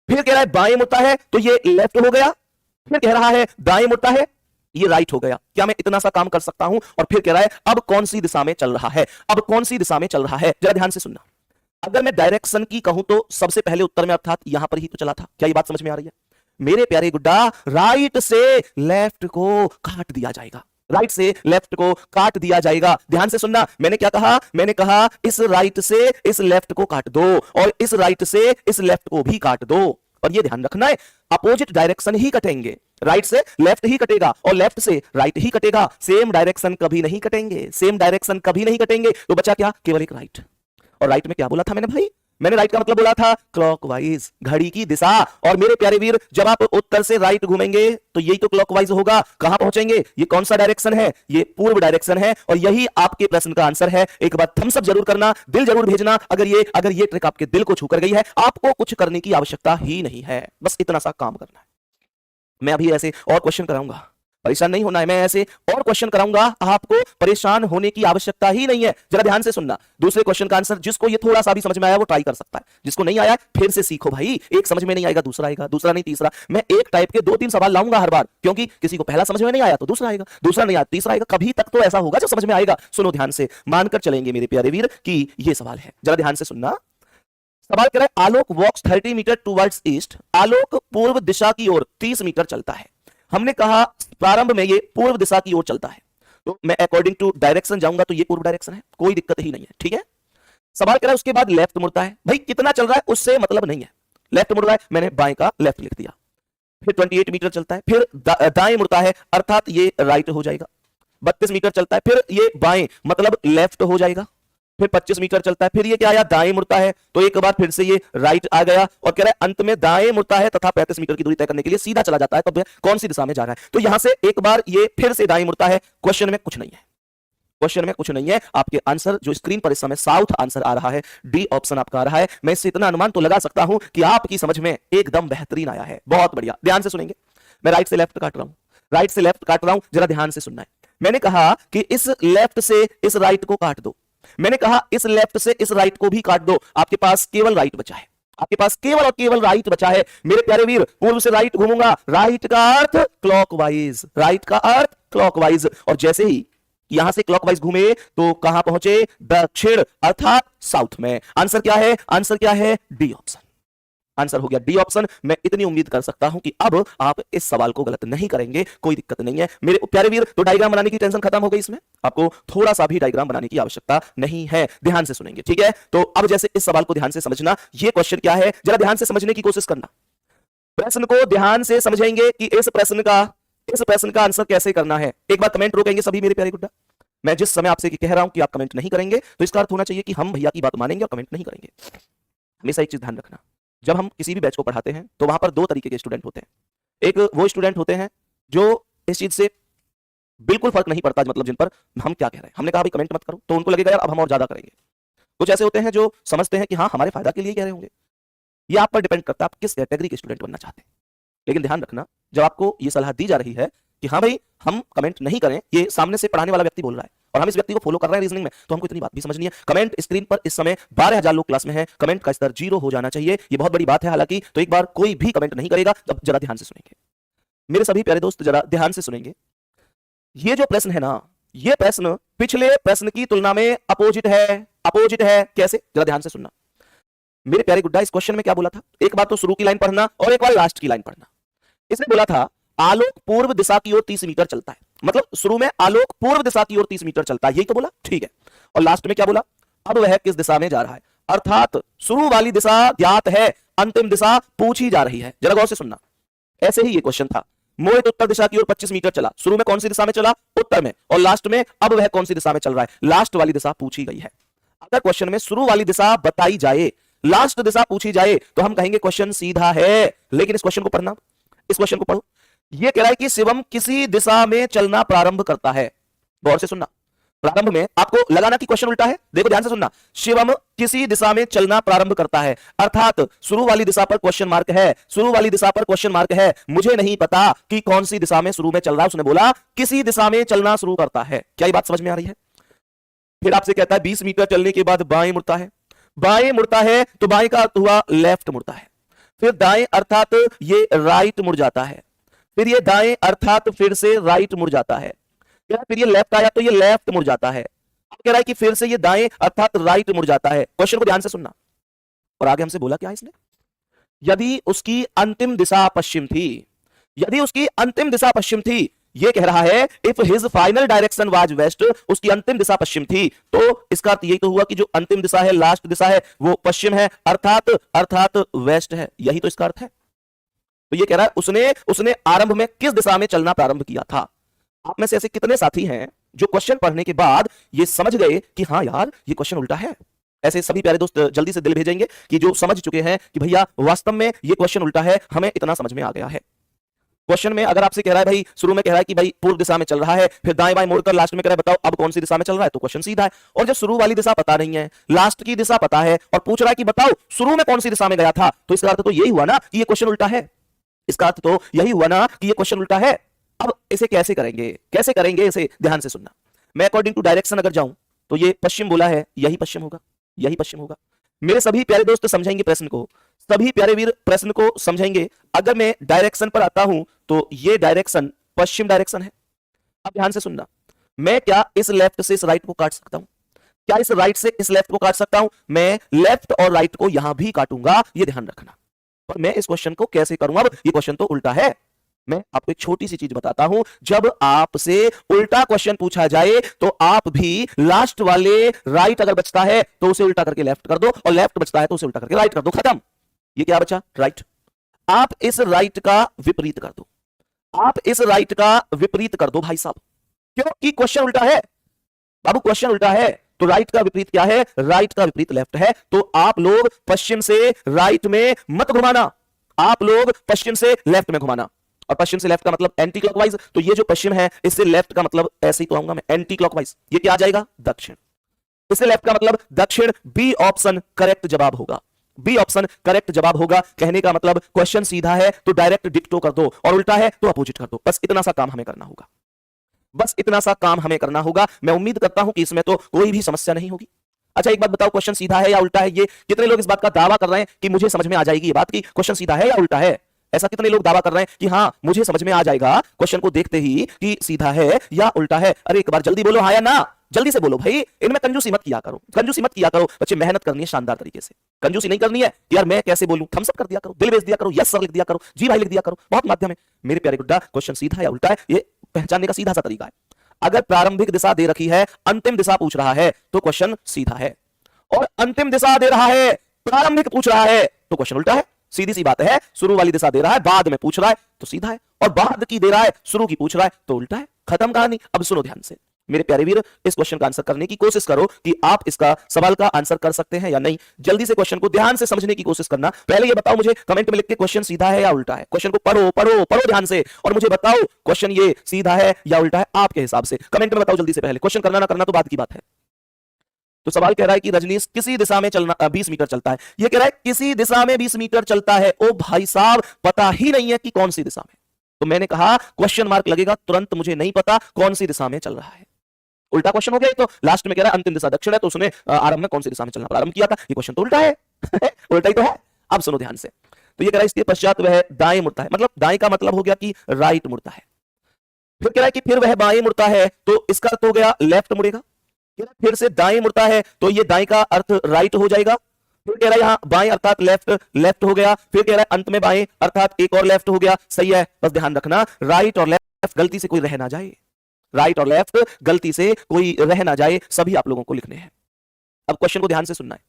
फिर कह रहा है बाएं मुड़ता है तो ये लेफ्ट हो गया, फिर कह रहा है दाएं मुड़ता है ये राइट हो गया। क्या मैं इतना सा काम कर सकता हूं? और फिर कह रहा है अब कौन सी दिशा में चल रहा है, अब कौन सी दिशा में चल रहा है। जरा ध्यान से सुनना, अगर मैं डायरेक्शन की कहूं तो सबसे पहले उत्तर में अर्थात यहां पर ही तो चला था। क्या ये बात समझ में आ रही है मेरे प्यारे गुड्डा? राइट से लेफ्ट को काट दिया जाएगा, राइट से लेफ्ट को काट दिया जाएगा। ध्यान से सुनना, मैंने क्या कहा? मैंने कहा इस राइट से इस लेफ्ट को काट दो और इस राइट से इस लेफ्ट को भी काट दो। और ये ध्यान रखना है अपोजिट डायरेक्शन ही कटेंगे, राइट से लेफ्ट ही कटेगा और लेफ्ट से राइट ही कटेगा, सेम डायरेक्शन कभी नहीं कटेंगे, सेम डायरेक्शन कभी नहीं कटेंगे। तो बचा क्या? केवल एक राइट। और राइट में क्या बोला था मैंने भाई? मैंने राइट का मतलब बोला था क्लॉकवाइज, घड़ी की दिशा। और मेरे प्यारे वीर जब आप उत्तर से राइट घूमेंगे तो यही तो क्लॉकवाइज होगा। कहां पहुंचेंगे? ये कौन सा डायरेक्शन है? ये पूर्व डायरेक्शन है। और यही आपके प्रश्न का आंसर है। एक बार थम्स अप जरूर करना, दिल जरूर भेजना अगर ये ट्रिक आपके दिल को छू कर गई है। आपको कुछ करने की आवश्यकता ही नहीं है, बस इतना सा काम करना है। मैं अभी ऐसे और क्वेश्चन कराऊंगा, परेशान नहीं होना है। मैं ऐसे और क्वेश्चन कराऊंगा, आपको परेशान होने की आवश्यकता ही नहीं है। जरा ध्यान से सुनना, दूसरे क्वेश्चन का आंसर जिसको ये थोड़ा सा भी समझ में आया वो ट्राई कर सकता है, जिसको नहीं आया फिर से सीखो भाई। एक समझ में नहीं आएगा दूसरा आएगा, दूसरा नहीं तीसरा। मैं एक टाइप के 2-3 सवाल लाऊंगा हर बार, क्योंकि किसी को पहला समझ में नहीं आया तो दूसरा आएगा, दूसरा नहीं आया तीसरा आएगा। कभी तक तो ऐसा होगा जब समझ में आएगा। सुनो ध्यान से, मानकर चलेंगे मेरे प्यारे वीर कि ये सवाल है। जरा ध्यान से सुनना, सवाल कह रहा है आलोक वॉक्स 30 मीटर टुवर्ड्स ईस्ट। आलोक पूर्व दिशा की ओर 30 मीटर चलता है। हमने कहा प्रारंभ में ये पूर्व दिशा की ओर चलता है, तो मैं अकॉर्डिंग टू डायरेक्शन जाऊंगा तो ये पूर्व डायरेक्शन है, कोई दिक्कत ही नहीं है, ठीक है। सवाल कह रहा है उसके बाद लेफ्ट मुड़ता है। भाई कितना चल रहा है उससे मतलब नहीं है, लेफ्ट मुड़ रहा है, मैंने बाएं का लेफ्ट लिख दिया। फिर 28 मीटर चलता है, फिर दाएं मुड़ता है अर्थात ये राइट हो जाएगा। 32 मीटर चलता है, फिर ये बाएं मतलब लेफ्ट हो जाएगा। फिर 25 मीटर चलता है, फिर ये क्या आया? दाएं मुड़ता है, तो एक बार फिर से ये राइट आ गया। और कह रहा है अंत में दाएं मुड़ता है तथा 35 मीटर की दूरी तय करने के लिए सीधा चला जाता है। तो कौन सी दिशा में जा रहा है? तो यहां से एक बार ये फिर से दाएं मुड़ता है। क्वेश्चन में कुछ नहीं है, क्वेश्चन में कुछ नहीं है। आपके आंसर जो स्क्रीन पर इस समय साउथ आंसर आ रहा है, डी ऑप्शन आपका आ रहा है। मैं इससे इतना अनुमान तो लगा सकता हूं कि आपकी समझ में एकदम बेहतरीन आया है। बहुत बढ़िया, ध्यान से सुनेंगे। मैं राइट से लेफ्ट काट रहा हूं, राइट से लेफ्ट काट रहा हूं, जरा ध्यान से सुनना है। मैंने कहा कि इस लेफ्ट से इस राइट को काट दो, मैंने कहा इस लेफ्ट से इस राइट को भी काट दो। आपके पास केवल राइट बचा है, आपके पास केवल और केवल राइट बचा है। मेरे प्यारे वीर पूर्व से राइट घूमूंगा, राइट का अर्थ क्लॉकवाइज, राइट का अर्थ क्लॉकवाइज। और जैसे ही यहां से क्लॉकवाइज घूमे तो कहां पहुंचे? दक्षिण अर्थात साउथ में। आंसर क्या है? आंसर क्या है? D option. आंसर हो गया डी ऑप्शन। मैं इतनी उम्मीद कर सकता हूं कि अब आप इस सवाल को गलत नहीं करेंगे, कोई दिक्कत नहीं है मेरे प्यारे वीर। तो डायग्राम बनाने की टेंशन खत्म हो गई, इसमें आपको थोड़ा सा भी डायग्राम बनाने की आवश्यकता नहीं है। ध्यान से सुनेंगे, ठीक है। तो अब जैसे इस सवाल को ध्यान से समझना, ये क्वेश्चन क्या है जरा ध्यान से समझने की कोशिश करना। प्रश्न को ध्यान से समझेंगे कि इस प्रश्न का आंसर कैसे करना है। एक बार कमेंट रोकेंगे सभी मेरे प्यारे गुड्डा। मैं जिस समय आपसे कह रहा हूं कि आप कमेंट नहीं करेंगे तो इसका अर्थ होना चाहिए कि हम भैया की बात मानेंगे और कमेंट नहीं करेंगे। हमेशा एक चीज ध्यान रखना, जब हम किसी भी बैच को पढ़ाते हैं तो वहां पर 2 तरीके के स्टूडेंट होते हैं। एक वो स्टूडेंट होते हैं जो इस चीज से बिल्कुल फर्क नहीं पड़ता, मतलब जिन पर हम क्या कह रहे हैं, हमने कहा भाई कमेंट मत करो, तो उनको लगेगा यार अब हम और ज्यादा करेंगे। कुछ ऐसे होते हैं जो समझते हैं कि हाँ हमारे फायदा के लिए कह रहे होंगे। ये आप पर डिपेंड करता है आप किस कैटेगरी के स्टूडेंट बनना चाहते हैं। लेकिन ध्यान रखना, जब आपको ये सलाह दी जा रही है कि हाँ भाई हम कमेंट नहीं करें, ये सामने से पढ़ाने वाला व्यक्ति बोल रहा है, और हम इस व्यक्ति को फॉलो कर रहे हैं रीजनिंग में, तो हमको इतनी बात भी समझनी है। कमेंट स्क्रीन पर इस समय 12,000 लोग क्लास में हैं, कमेंट का स्तर 0 हो जाना चाहिए, ये बहुत बड़ी बात है हालांकि। तो एक बार कोई भी कमेंट नहीं करेगा, तब जरा ध्यान से सुनेंगे मेरे सभी प्यारे दोस्त, जरा ध्यान से सुनेंगे। ये जो प्रश्न है ना, ये प्रश्न पिछले प्रश्न की तुलना में अपोजिट है। अपोजिट है कैसे, जरा ध्यान से सुनना मेरे प्यारे गुड्डा। इस क्वेश्चन में क्या बोला था, एक बार तो शुरू की लाइन पढ़ना और एक बार लास्ट की लाइन पढ़ना। इसने बोला था आलोक पूर्व दिशा की ओर 30 मीटर चलता है, मतलब शुरू में आलोक पूर्व दिशा की ओर 30 मीटर चलता है, यही तो बोला, ठीक है। और लास्ट में क्या बोला, अब वह किस दिशा में जा रहा है, अर्थात शुरू वाली दिशा ज्ञात है, अंतिम दिशा पूछी जा रही है। जरा गौर से सुनना, ऐसे ही ये क्वेश्चन था। मोहित उत्तर दिशा की ओर 25 मीटर चला, शुरू में कौन सी दिशा में चला, उत्तर में, और लास्ट में अब वह कौन सी दिशा में चल रहा है, लास्ट वाली दिशा पूछी गई है। अगर क्वेश्चन में शुरू वाली दिशा बताई जाए, लास्ट दिशा पूछी जाए, तो हम कहेंगे क्वेश्चन सीधा है। लेकिन इस क्वेश्चन को पढ़ना, इस क्वेश्चन को पढ़ो। यह कह रहा है कि शिवम किसी दिशा में चलना प्रारंभ करता है। गौर से सुनना, प्रारंभ में आपको लगाना कि क्वेश्चन उल्टा है, देखो ध्यान से सुनना। शिवम किसी दिशा में चलना प्रारंभ करता है, अर्थात शुरू वाली दिशा पर क्वेश्चन मार्क है, शुरू वाली दिशा पर क्वेश्चन मार्क है। मुझे नहीं पता कि कौन सी दिशा में शुरू में चल रहा है, उसने बोला किसी दिशा में चलना शुरू करता है। क्या ये बात समझ में आ रही है? फिर आपसे कहता है 20 मीटर चलने के बाद बाएं मुड़ता है, बाएं मुड़ता है तो बाएं का अर्थ हुआ लेफ्ट मुड़ता है, फिर दाएं अर्थात ये राइट मुड़ जाता है, फिर ये दाएं अर्थात फिर से राइट मुड़ जाता है, फिर ये लेफ्ट आया तो ये लेफ्ट मुड़ जाता है। अब कह रहा है कि फिर से ये दाएं अर्थात राइट मुड़ जाता है। क्वेश्चन को ध्यान से सुनना, और आगे हमसे बोला क्या इसने, यदि उसकी अंतिम दिशा पश्चिम थी, यदि उसकी अंतिम दिशा पश्चिम थी, ये कह रहा है if his final direction was west, उसकी अंतिम दिशा पश्चिम थी, तो इसका अर्थ यही तो हुआ कि जो अंतिम दिशा है, लास्ट दिशा है, वो पश्चिम है, अर्थात वेस्ट है, यही तो इसका अर्थ है। तो ये कह रहा है उसने आरंभ में किस दिशा में चलना प्रारंभ किया था। आप में से ऐसे कितने साथी हैं जो क्वेश्चन पढ़ने के बाद ये समझ गए कि हाँ यार ये क्वेश्चन उल्टा है। ऐसे सभी प्यारे दोस्त जल्दी से दिल भेजेंगे कि जो समझ चुके हैं कि भैया वास्तव में ये क्वेश्चन उल्टा है, हमें इतना समझ में आ गया है। क्वेश्चन में अगर आपसे कह रहा है भाई, शुरू में कह रहा है कि भाई पूर्व दिशा में चल रहा है, फिर दाएं बाएं मोड़कर लास्ट में कह रहा है बताओ अब कौन सी दिशा में चल रहा है, तो क्वेश्चन सीधा है। और जब शुरू वाली दिशा पता नहीं है, लास्ट की दिशा पता है, और पूछ रहा है कि बताओ शुरू में कौन सी दिशा में गया था, तो इसका अर्थ तो यही हुआ ना कि ये क्वेश्चन उल्टा है। इसका अर्थ तो यही हुआ ना कि ये क्वेश्चन उल्टा है। अब इसे कैसे करेंगे, कैसे करेंगे इसे, ध्यान से सुनना। मैं अकॉर्डिंग टू डायरेक्शन अगर जाऊं तो ये पश्चिम बोला है, यही पश्चिम होगा, यही पश्चिम होगा। मेरे सभी प्यारे दोस्त समझेंगे प्रश्न को, सभी प्यारे वीर प्रश्न को समझेंगे। अगर मैं डायरेक्शन पर आता हूं तो ये डायरेक्शन पश्चिम डायरेक्शन है। अब ध्यान से सुनना, मैं क्या इस लेफ्ट से इस राइट को काट सकता हूं, क्या इस राइट से इस लेफ्ट को काट सकता हूं? मैं लेफ्ट और राइट को यहां भी काटूंगा, ये ध्यान रखना। पर मैं इस क्वेश्चन को कैसे करूंगा, अब ये क्वेश्चन तो उल्टा है। मैं आपको एक छोटी सी चीज बताता हूं, जब आपसे उल्टा क्वेश्चन पूछा जाए तो आप भी लास्ट वाले राइट अगर बचता है तो उसे उल्टा करके लेफ्ट कर दो, और लेफ्ट बचता है तो उसे उल्टा करके राइट कर दो, खत्म। ये क्या बचा, राइट। आप इस राइट का विपरीत कर दो, आप इस राइट का विपरीत कर दो भाई साहब, क्योंकि क्वेश्चन उल्टा है बाबू, क्वेश्चन उल्टा है। तो राइट का विपरीत क्या है, राइट का विपरीत लेफ्ट है। तो आप लोग पश्चिम से राइट में मत घुमाना, आप लोग पश्चिम से लेफ्ट में घुमाना। और पश्चिम से लेफ्ट का मतलब एंटी क्लॉकवाइज, तो ये जो पश्चिम है इससे लेफ्ट का मतलब ऐसे ही तो आऊंगा मैं, एंटी क्लॉकवाइज। ये क्या आ जाएगा, दक्षिण। इससे लेफ्ट का मतलब दक्षिण। बी ऑप्शन करेक्ट जवाब होगा, बी ऑप्शन करेक्ट जवाब होगा। कहने का मतलब क्वेश्चन सीधा है तो डायरेक्ट डिक्टो कर दो, और उल्टा है तो अपोजिट कर दो। बस इतना सा काम हमें करना होगा, बस इतना सा काम हमें करना होगा। मैं उम्मीद करता हूं कि इसमें तो कोई भी समस्या नहीं होगी। अच्छा एक बात बताओ, क्वेश्चन सीधा है या उल्टा है? ये कितने लोग इस बात का दावा कर रहे हैं कि मुझे समझ में आ जाएगी ये बात कि क्वेश्चन सीधा है या उल्टा है? ऐसा कितने लोग दावा कर रहे हैं कि हाँ मुझे समझ में आ जाएगा क्वेश्चन को देखते ही कि सीधा है या उल्टा है? अरे एक बार जल्दी बोलो हाँ या ना, जल्दी से बोलो भाई। इनमें कंजूसी मत किया करो, कंजूसी मत किया करो। बच्चे मेहनत करनी है शानदार तरीके से, कंजूसी नहीं करनी है यार मैं कैसे बोलूं, थम्स अप कर दिया करो, दिल भेज दिया करो, यस सर लिख दिया करो, जी भाई लिख दिया करो, बहुत माध्यम है। मेरे प्यारे गुड्डा, क्वेश्चन सीधा या उल्टा है ये पहचानने का सीधा सा तरीका है। अगर प्रारंभिक दिशा दे रखी है, अंतिम दिशा पूछ रहा है तो क्वेश्चन सीधा है, और अंतिम दिशा दे रहा है, प्रारंभिक पूछ रहा है तो क्वेश्चन उल्टा है। सीधी सी बात है, शुरू वाली दिशा दे रहा है, बाद में पूछ रहा है तो सीधा है, और बाद की दे रहा है, शुरू की पूछ रहा है तो उल्टा है। खत्म कहानी। अब सुनो ध्यान से मेरे प्यारे वीर, इस क्वेश्चन का आंसर करने की कोशिश करो कि आप इसका सवाल का आंसर कर सकते हैं या नहीं। जल्दी से क्वेश्चन को ध्यान से समझने की कोशिश करना। पहले ये बताओ मुझे कमेंट में लिख के क्वेश्चन सीधा है या उल्टा है। क्वेश्चन को पढ़ो पढ़ो पढ़ो ध्यान से, और मुझे बताओ क्वेश्चन ये सीधा है या उल्टा है आपके हिसाब से। कमेंट में बताओ जल्दी से, पहले क्वेश्चन करना ना करना तो बात की बात है। तो सवाल कह रहा है कि रजनीश किसी दिशा में चलना 20 मीटर चलता है। ये कह रहा है किसी दिशा में 20 मीटर चलता है। ओ भाई साहब, पता ही नहीं है कि कौन सी दिशा में। तो मैंने कहा क्वेश्चन मार्क लगेगा तुरंत, मुझे नहीं पता कौन सी दिशा में चल रहा है। उल्टा क्वेश्चन हो गया। तो लास्ट में कह रहा है अंतिम दिशा दक्षिण है, तो उसने आरंभ में कौन सी दिशा में चलना प्रारंभ किया था? ये क्वेश्चन तो उल्टा है। उल्टा ही तो है। अब सुनो ध्यान से, तो ये कह रहा है इसके पश्चात वह दाएं मुड़ता है, मतलब दाएं का मतलब हो गया कि राइट मुड़ता है। फिर कह रहा है कि फिर वह बाएं मुड़ता है, तो इसका अर्थ हो गया लेफ्ट मुड़ेगा। फिर से दाएं मुड़ता है, तो ये दाएं का अर्थ राइट हो जाएगा। फिर कह रहा है यहां बाएं अर्थात लेफ्ट, लेफ्ट हो गया। फिर कह रहा है अंत में बाएं अर्थात एक और लेफ्ट हो गया। सही है, बस ध्यान रखना राइट और लेफ्ट गलती से कोई रह ना जाए, राइट और लेफ्ट गलती से कोई रह ना जाए, सभी आप लोगों को लिखने हैं। अब क्वेश्चन को ध्यान से सुनना है,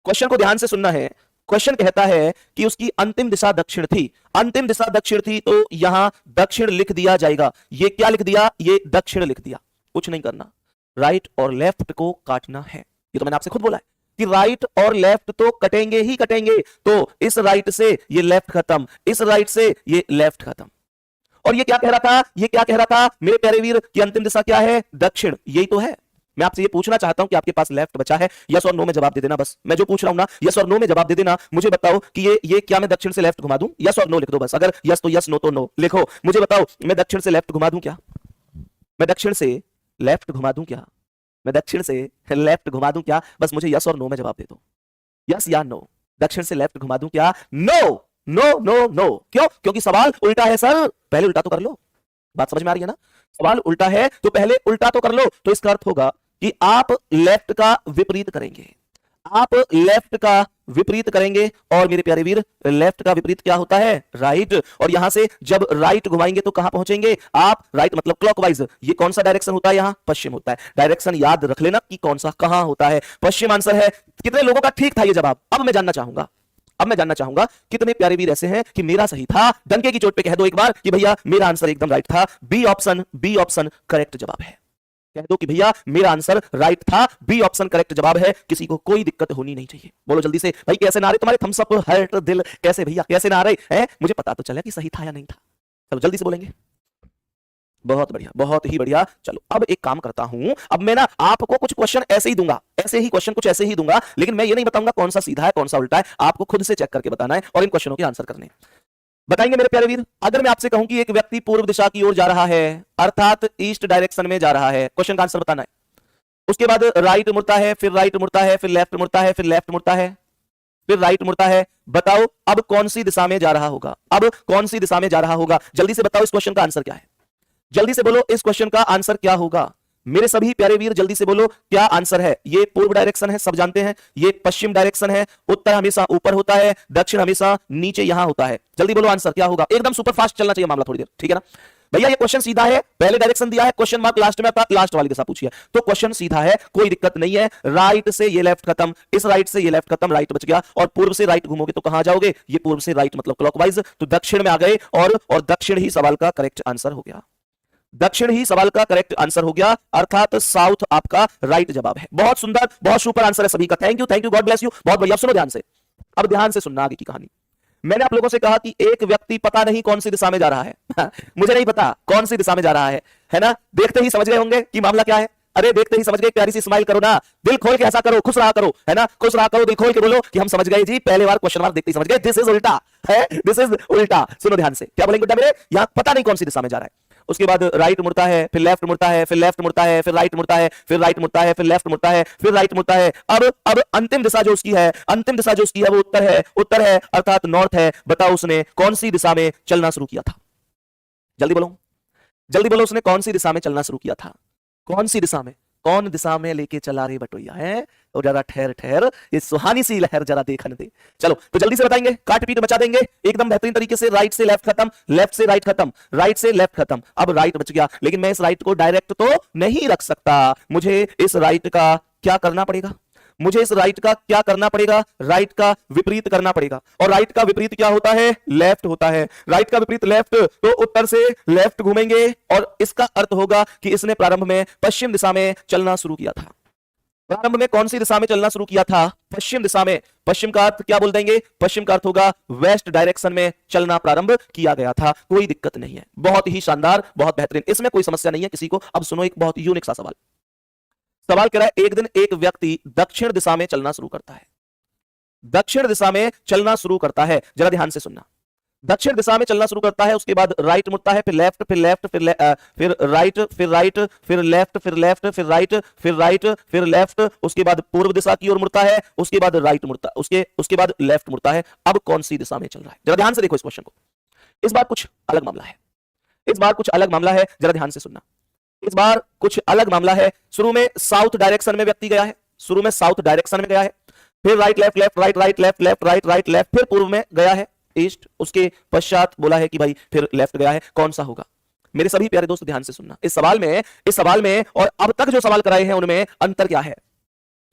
क्वेश्चन को ध्यान से सुनना है। क्वेश्चन कहता है कि उसकी अंतिम दिशा दक्षिण थी, अंतिम दिशा दक्षिण थी, तो यहां दक्षिण लिख दिया जाएगा। ये क्या लिख दिया? ये दक्षिण लिख दिया। कुछ नहीं करना, राइट और लेफ्ट को काटना है। ये तो मैंने आपसे खुद बोला है कि राइट और लेफ्ट तो कटेंगे ही कटेंगे। तो इस राइट से ये लेफ्ट खत्म, इस राइट से ये लेफ्ट खत्म। और ये क्या कह रहा था? ये क्या कह रहा था मेरे प्यारे वीर की अंतिम दिशा क्या है? दक्षिण। यही तो है। मैं आपसे ये पूछना चाहता हूं कि आपके पास लेफ्ट बचा है? यस और नो में जवाब दे देना। बस मैं जो पूछ रहा हूं ना, यस और नो में जवाब दे देना। मुझे बताओ कि ये क्या मैं दक्षिण से लेफ्ट घुमा दूं? यस और नो लिख दो बस। अगर यस तो यस, नो तो नो लिखो। मुझे बताओ मैं दक्षिण से लेफ्ट घुमा दूं क्या? मैं दक्षिण से लेफ्ट घुमा दूं क्या? मैं दक्षिण से लेफ्ट घुमा दूं क्या? बस मुझे यस और नो में जवाब दे दो, यस या नो। दक्षिण से लेफ्ट घुमा दूं क्या? No no no no. क्यों? क्योंकि सवाल उल्टा है सर। पहले उल्टा तो कर लो। बात समझ में आ रही है ना? सवाल उल्टा है तो पहले उल्टा तो कर लो। तो इसका अर्थ होगा कि आप लेफ्ट का विपरीत करेंगे, आप लेफ्ट का विपरीत करेंगे। और मेरे प्यारे वीर लेफ्ट का विपरीत क्या होता है? राइट। और यहां से जब राइट घुमाएंगे तो कहां पहुंचेंगे आप? राइट मतलब क्लॉकवाइज। ये कौन सा डायरेक्शन होता है? यहां पश्चिम होता है। डायरेक्शन याद रख लेना कि कौन सा कहां होता है। पश्चिम आंसर है। कितने लोगों का ठीक था ये जवाब? अब मैं जानना चाहूंगा, अब मैं जानना चाहूंगा कितने प्यारे वीर ऐसे हैं कि मेरा सही था। डंके की चोट पे कह दो एक बार कि भैया मेरा आंसर एकदम राइट था। B option, B option correct जवाब है। कह दो कि भैया मेरा आंसर राइट था, बी ऑप्शन करेक्ट जवाब है। किसी को कोई दिक्कत होनी नहीं चाहिए। बोलो जल्दी से भाई, कैसे ना रहे तुम्हारे थम्स अप हार्ट दिल? कैसे भैया कैसे ना रहे हैं? मुझे पता तो चला कि सही था या नहीं था। चलो जल्दी से बोलेंगे। बहुत बढ़िया, बहुत ही बढ़िया। चलो अब एक काम करता हूं, अब मैं ना आपको कुछ क्वेश्चन ऐसे ही दूंगा, ऐसे ही क्वेश्चन कुछ ऐसे ही दूंगा, लेकिन मैं ये नहीं बताऊंगा कौन सा सीधा है कौन सा उल्टा है। आपको खुद से चेक करके बताना है और इन क्वेश्चनों के आंसर करने हैं। बताएंगे मेरे प्यारे वीर? अगर मैं आपसे कहूं कि एक व्यक्ति पूर्व दिशा की ओर जा रहा है, अर्थात ईस्ट डायरेक्शन में जा रहा है, क्वेश्चन का आंसर बताना है। उसके बाद राइट मुड़ता है, फिर राइट मुड़ता है, फिर लेफ्ट मुड़ता है, फिर लेफ्ट मुड़ता है, फिर राइट मुड़ता है। बताओ अब कौन सी दिशा में जा रहा होगा? अब कौन सी दिशा में जा रहा होगा? जल्दी से बताओ इस क्वेश्चन का आंसर क्या है? जल्दी से बोलो इस क्वेश्चन का आंसर क्या होगा? मेरे सभी प्यारे वीर जल्दी से बोलो क्या आंसर है? ये पूर्व डायरेक्शन है, सब जानते हैं। ये पश्चिम डायरेक्शन है। उत्तर हमेशा ऊपर होता है, दक्षिण हमेशा नीचे यहां होता है। जल्दी बोलो आंसर क्या होगा? एकदम सुपर फास्ट चलना चाहिए मामला थोड़ी देर, ठीक है ना भैया? ये क्वेश्चन सीधा है, पहले डायरेक्शन दिया है, क्वेश्चन मार्क लास्ट में आता, लास्ट वाली दिशा पूछी है, तो क्वेश्चन सीधा है, कोई दिक्कत नहीं है। राइट से ये लेफ्ट खत्म, इस राइट से ये लेफ्ट खत्म, राइट बच गया। और पूर्व से राइट घूमोगे तो कहां जाओगे? ये पूर्व से राइट मतलब क्लॉकवाइज, तो दक्षिण में आ गए। और दक्षिण ही सवाल का करेक्ट आंसर हो गया। दक्षिण ही सवाल का करेक्ट आंसर हो गया, अर्थात साउथ आपका राइट जवाब है। बहुत सुंदर, बहुत सुपर आंसर है सभी का। Thank you, God bless you. बहुत बढ़िया। सुनो ध्यान से, अब ध्यान से सुनना आगे की कहानी। मैंने आप लोगों से कहा कि एक व्यक्ति पता नहीं कौन सी दिशा में जा रहा है। मुझे नहीं पता कौन सी दिशा में जा रहा है ना? देखते ही समझ गए होंगे कि मामला क्या है। अरे देखते ही समझ गए। प्यारी सी स्माइल करो ना, दिल खोल के ऐसा करो, खुश रहा करो, है ना? खुश रहा करो, दिल खोल के बोलो कि हम समझ गए जी। पहले बार क्वेश्चन मार्क देखते ही समझ गए। दिस इज उल्टा है, दिस इज उल्टा। सुनो ध्यान से, क्या बोलेंगे बेटा मेरे? यहां पता नहीं कौन सी दिशा में जा रहा है। उसके बाद राइट मुड़ता है, फिर लेफ्ट मुड़ता है, फिर लेफ्ट मुड़ता है, फिर राइट मुड़ता है, फिर राइट मुड़ता है, फिर लेफ्ट मुड़ता है, फिर राइट मुड़ता है। अब अंतिम दिशा जो उसकी है, अंतिम दिशा जो उसकी है वो उत्तर है, उत्तर है अर्थात नॉर्थ है। बताओ उसने कौन सी दिशा में चलना शुरू किया था? जल्दी बोलो, जल्दी बोलो, उसने कौन सी दिशा में चलना शुरू किया था? कौन सी दिशा में? कौन दिशा में लेके चला रे बटोया है? और जरा ठहर ठहर, ये सुहानी सी लहर जरा देखने दे। चलो तो जल्दी से बताएंगे, काट पीट मचा देंगे एकदम बेहतरीन तरीके से। राइट से लेफ्ट खत्म, लेफ्ट से राइट खत्म, राइट से लेफ्ट खत्म। अब राइट बच गया, लेकिन मैं इस राइट को डायरेक्ट तो नहीं रख सकता। मुझे इस राइट का क्या करना पड़ेगा? मुझे इस राइट का क्या करना पड़ेगा? राइट का विपरीत करना पड़ेगा। और राइट का विपरीत क्या होता है? लेफ्ट होता है। राइट का विपरीत लेफ्ट, तो उत्तर से लेफ्ट घूमेंगे। और इसका अर्थ होगा कि इसने प्रारंभ में पश्चिम दिशा में चलना शुरू किया था। प्रारंभ में कौन सी दिशा में चलना शुरू किया था? पश्चिम दिशा में। पश्चिम का अर्थ क्या बोल देंगे? पश्चिम का अर्थ होगा वेस्ट डायरेक्शन में चलना प्रारंभ किया गया था। कोई दिक्कत नहीं है, बहुत ही शानदार, बहुत बेहतरीन, इसमें कोई समस्या नहीं है किसी को। अब सुनो एक बहुत यूनिक सा सवाल। सवाल कह रहा है एक दिन एक व्यक्ति दक्षिण दिशा में चलना शुरू करता है। दक्षिण दिशा में चलना शुरू करता है, जरा ध्यान से सुनना। दक्षिण दिशा में चलना शुरू करता है, उसके बाद राइट मुड़ता है, फिर लेफ्ट, फिर लेफ्ट, फिर राइट, फिर राइट, फिर लेफ्ट, फिर लेफ्ट, फिर राइट, फिर राइट, फिर लेफ्ट, उसके बाद पूर्व दिशा की ओर मुड़ता है, उसके बाद राइट मुड़ता, उसके बाद लेफ्ट मुड़ता है। अब कौन सी दिशा में चल रहा है? जरा ध्यान से देखो इस क्वेश्चन को। इस बार कुछ अलग मामला है, इस बार कुछ अलग मामला है, जरा ध्यान से सुनना। इस बार कुछ अलग मामला है। शुरू में साउथ डायरेक्शन में व्यक्ति गया है, शुरू में साउथ डायरेक्शन में गया है, फिर right left left right right left left right right left, फिर पूर्व में गया है ईस्ट, उसके पश्चात बोला है कि भाई फिर लेफ्ट गया है। कौन सा होगा? मेरे सभी प्यारे दोस्त ध्यान से सुनना। इस सवाल में और अब तक जो सवाल कराए हैं उनमें अंतर क्या है?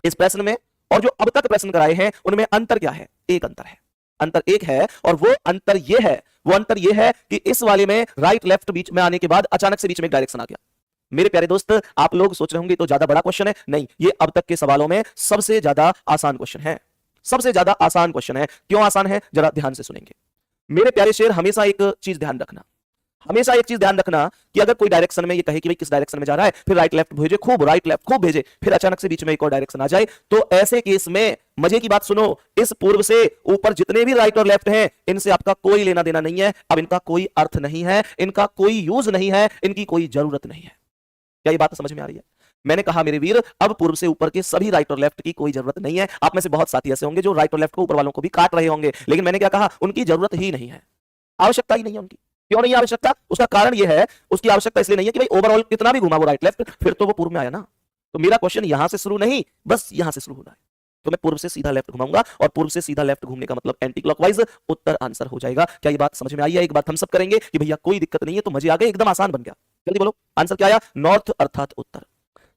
इस प्रश्न में और जो अब तक प्रश्न कराए हैं उनमें अंतर क्या है? एक अंतर है, अंतर एक है, और वो अंतर ये है कि इस वाले में राइट लेफ्ट बीच में आने के बाद अचानक से बीच में एक डायरेक्शन आ गया। मेरे प्यारे दोस्त, आप लोग सोच रहे होंगे तो ज्यादा बड़ा क्वेश्चन है, नहीं, ये अब तक के सवालों में सबसे ज्यादा आसान क्वेश्चन है, सबसे ज्यादा आसान क्वेश्चन है। क्यों आसान है? जरा ध्यान से सुनेंगे मेरे प्यारे शेर। हमेशा एक चीज ध्यान रखना, हमेशा एक चीज ध्यान रखना कि अगर कोई डायरेक्शन में ये कहे कि भाई किस डायरेक्शन में जा रहा है, फिर राइट लेफ्ट भेजे, खूब राइट लेफ्ट खूब भेजे, फिर अचानक से बीच में एक और डायरेक्शन आ जाए, तो ऐसे केस में मजे की बात सुनो, इस पूर्व से ऊपर जितने भी राइट और लेफ्ट हैं इनसे आपका कोई लेना देना नहीं है। अब इनका कोई अर्थ नहीं है, इनका कोई यूज नहीं है, इनकी कोई जरूरत नहीं है। क्या ये बात समझ में आ रही है? मैंने कहा मेरे वीर, अब पूर्व से ऊपर के सभी राइट और लेफ्ट की कोई जरूरत नहीं है। आप में से बहुत साथी ऐसे होंगे जो राइट और लेफ्ट को ऊपर वालों को भी काट रहे होंगे, लेकिन मैंने क्या कहा? उनकी जरूरत ही नहीं है, आवश्यकता ही नहीं है उनकी। क्यों नहीं है आवश्यकता? उसका कारण यह है, उसकी आवश्यकता इसलिए नहीं है कि भाई ओवरऑल कितना भी घुमा वो राइट लेफ्ट, फिर तो वो पूर्व में आया ना। तो मेरा क्वेश्चन यहां से शुरू नहीं, बस यहां से शुरू होना है। तो मैं पूर्व से सीधा लेफ्ट घुमाऊंगा, और पूर्व से सीधा लेफ्ट घूमने का मतलब एंटी क्लॉकवाइज, उत्तर आंसर हो जाएगा। क्या ये बात समझ में आई है? एक बात हम सब करेंगे कि भैया कोई दिक्कत नहीं है, तो मजे आ गए, एकदम आसान बन गया। जल्दी बोलो, आंसर क्या आया? नॉर्थ अर्थात उत्तर।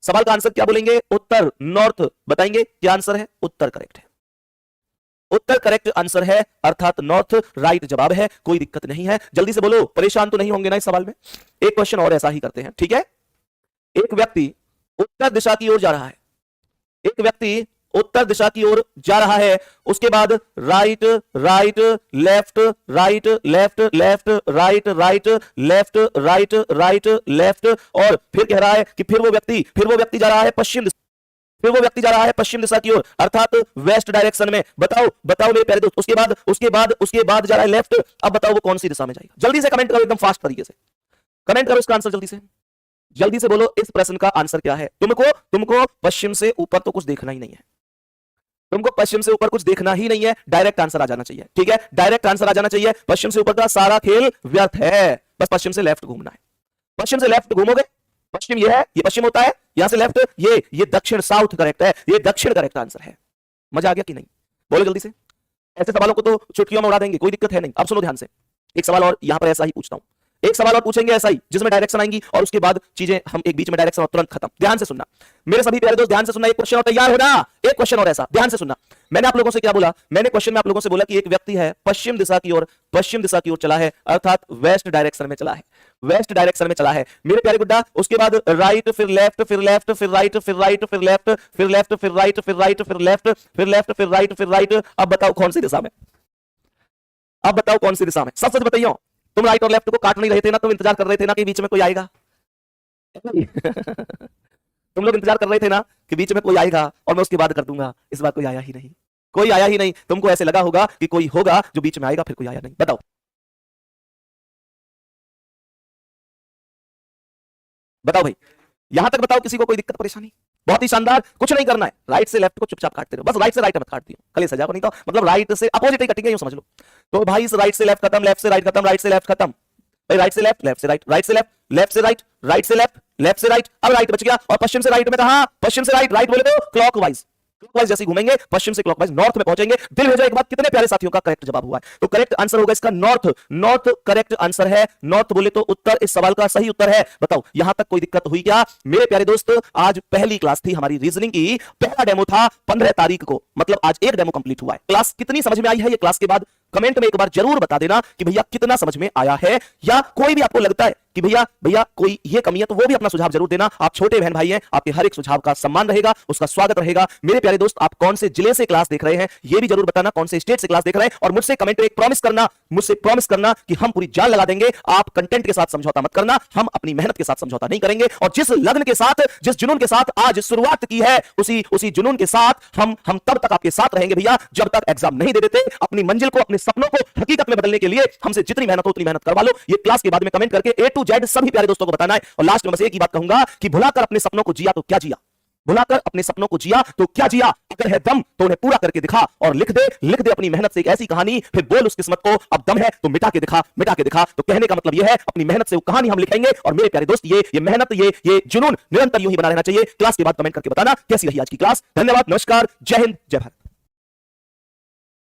सवाल का आंसर क्या बोलेंगे? उत्तर, नॉर्थ बताएंगे। क्या आंसर है? उत्तर करेक्ट है, उत्तर करेक्ट आंसर है, अर्थात नॉर्थ राइट जवाब है, कोई दिक्कत नहीं है। जल्दी से बोलो, परेशान तो नहीं होंगे ना इस सवाल में? एक क्वेश्चन और ऐसा ही करते हैं, ठीक है? एक व्यक्ति उत्तर दिशा की ओर जा रहा है, एक व्यक्ति उत्तर दिशा की ओर जा रहा है, उसके बाद right right left right left left right right left right right left, और फिर कह रहा है कि फिर वो व्यक्ति जा रहा है पश्चिम दिशा, फिर वो व्यक्ति जा रहा है पश्चिम दिशा की ओर, अर्थात वेस्ट डायरेक्शन में। बताओ मेरे प्यारे दोस्त, उसके बाद जा रहा है लेफ्ट। अब बताओ वो कौन सी दिशा में जाएगा? जल्दी से कमेंट करो, एकदम फास्ट तरीके से कमेंट करो इसका आंसर। जल्दी से बोलो, इस प्रश्न का आंसर क्या है? तुमको पश्चिम से ऊपर तो कुछ देखना ही नहीं है, तुमको पश्चिम से ऊपर कुछ देखना ही नहीं है, डायरेक्ट आंसर आ जाना चाहिए, ठीक है? डायरेक्ट आंसर आ जाना चाहिए। पश्चिम से ऊपर का सारा खेल व्यर्थ है, बस पश्चिम से लेफ्ट घूमना है। पश्चिम से लेफ्ट घूमोगे, पश्चिम ये है, ये पश्चिम होता है, यहां से लेफ्ट, ये दक्षिण, साउथ करेक्ट है, ये दक्षिण करेक्ट आंसर है। मजा आ गया कि नहीं? बोलो जल्दी से। ऐसे सवालों को तो चुटकियों में उड़ा देंगे, कोई दिक्कत है नहीं। अब सुनो ध्यान से, एक सवाल और यहां पर ऐसा ही पूछता हूं, एक सवाल और पूछेंगे ऐसा ही, जिसमें डायरेक्शन आएंगी, और उसके बाद चीजें हम एक बीच में डायरेक्शन और तुरंत खत्म। ध्यान से सुनना मेरे सभी प्यारे दोस्त, ध्यान से सुनना। एक क्वेश्चन और तैयार होना, एक क्वेश्चन और ऐसा, ध्यान से सुनना। मैंने आप लोगों से क्या बोला? मैंने क्वेश्चन में आप लोगों से बोला कि एक व्यक्ति है पश्चिम दिशा की ओर चला है, अर्थात वेस्ट डायरेक्शन में चला है, वेस्ट डायरेक्शन में चला है मेरे प्यारे गुड्डा। उसके बाद राइट, फिर लेफ्ट, फिर लेफ्ट, फिर राइट, फिर राइट, फिर लेफ्ट, फिर लेफ्ट, फिर राइट, फिर राइट, फिर लेफ्ट, फिर लेफ्ट, फिर राइट, फिर राइट। अब बताओ कौन सी दिशा में? अब बताओ कौन सी दिशा में? सब सच बताइए, तुम राइट और लेफ्ट को काट नहीं रहे थे ना, तुम इंतजार कर रहे थे ना कि बीच में कोई आएगा। तुम लोग इंतजार कर रहे थे ना कि बीच में कोई आएगा और मैं उसके बाद कर दूंगा। इस बार कोई आया ही नहीं, कोई आया ही नहीं। तुमको ऐसे लगा होगा कि कोई होगा जो बीच में आएगा, फिर कोई आया नहीं। बताओ बताओ भाई, यहां तक बताओ, किसी को कोई दिक्कत परेशानी? बहुत ही शानदार, कुछ नहीं करना है, राइट से लेफ्ट को चुपचाप काटते रहो, बस राइट से राइट मत काट दियो, कल सजा नहीं तो मतलब राइट से अपोजिट ही कटेंगे, यूं समझ लो। तो भाई इस राइट से लेफ्ट खत्म, लेफ्ट से राइट खत्म, राइट से लेफ्ट खत्म, भाई राइट से लेफ्ट, लेफ्ट से राइट, राइट से लेफ्ट, लेफ्ट से राइट, राइट से लेफ्ट, लेफ्ट से राइट। अब राइट बच गया, और पश्चिम से राइट में कहा? पश्चिम से राइट, राइट बोले तो क्लॉकवाइज, क्लॉकवाइज जैसे घूमेंगे, पश्चिम से क्लॉकवाइज नॉर्थ में पहुंचेंगे। दिल भेजो एक बात, कितने प्यारे साथियों का करेक्ट जवाब हुआ है। तो करेक्ट आंसर होगा इसका नॉर्थ, नॉर्थ करेक्ट आंसर है। नॉर्थ बोले तो उत्तर इस सवाल का सही उत्तर है। बताओ यहां तक कोई दिक्कत हुई क्या? मेरे प्यारे दोस्त, आज पहली क्लास थी हमारी रीजनिंग की, पहला डेमो था 15 तारीख को, मतलब आज एक डेमो कंप्लीट हुआ है। क्लास कितनी समझ में आई है ये क्लास के बाद कमेंट में एक बार जरूर बता देना कि भैया कितना समझ में आया है, या कोई भी आपको लगता है कि भैया भैया कोई ये कमी है तो वो भी अपना सुझाव जरूर देना। आप छोटे बहन भाई हैं, आपके हर एक सुझाव का सम्मान रहेगा, उसका स्वागत रहेगा। मेरे प्यारे दोस्त, आप कौन से जिले से क्लास देख रहे हैं ये भी जरूर बताना, कौन से स्टेट से क्लास देख रहे हैं, और मुझसे कमेंट में एक प्रॉमिस करना, मुझसे प्रॉमिस करना कि हम पूरी जान लगा देंगे। आप कंटेंट के साथ समझौता मत करना, हम अपनी मेहनत के साथ समझौता नहीं करेंगे। और जिस लगन के साथ, जिस जुनून के साथ आज शुरुआत की है, उसी जुनून के साथ हम तब तक आपके साथ रहेंगे भैया जब तक एग्जाम नहीं दे देते। अपनी मंजिल को, अपने सपनों को हकीकत में बदलने के लिए हमसे जितनी मेहनत हो उतनी मेहनत करवा लो। ये क्लास के बाद में कमेंट करके A to Z सभी प्यारे दोस्तों को बताना है। और लास्ट में बस एक ही बात कहूंगा कि भुलाकर अपने सपनों को जिया तो क्या जिया, भुलाकर अपने सपनों को जिया तो क्या जिया। अगर है दम तो उन्हें पूरा करके दिखा, और लिख दे अपनी मेहनत से एक ऐसी कहानी, फिर बोल उस किस्मत को अब दम है तो मिटा के दिखा, मिटा के दिखा। तो कहने का मतलब यह है, अपनी मेहनत से वो कहानी हम लिखेंगे। और मेरे प्यारे दोस्त, ये मेहनत, ये जुनून निरंतर यूं ही बना रहना चाहिए। क्लास के बाद कमेंट करके बताना कैसी रही आज की क्लास। धन्यवाद, नमस्कार, जय हिंद, जय भारत।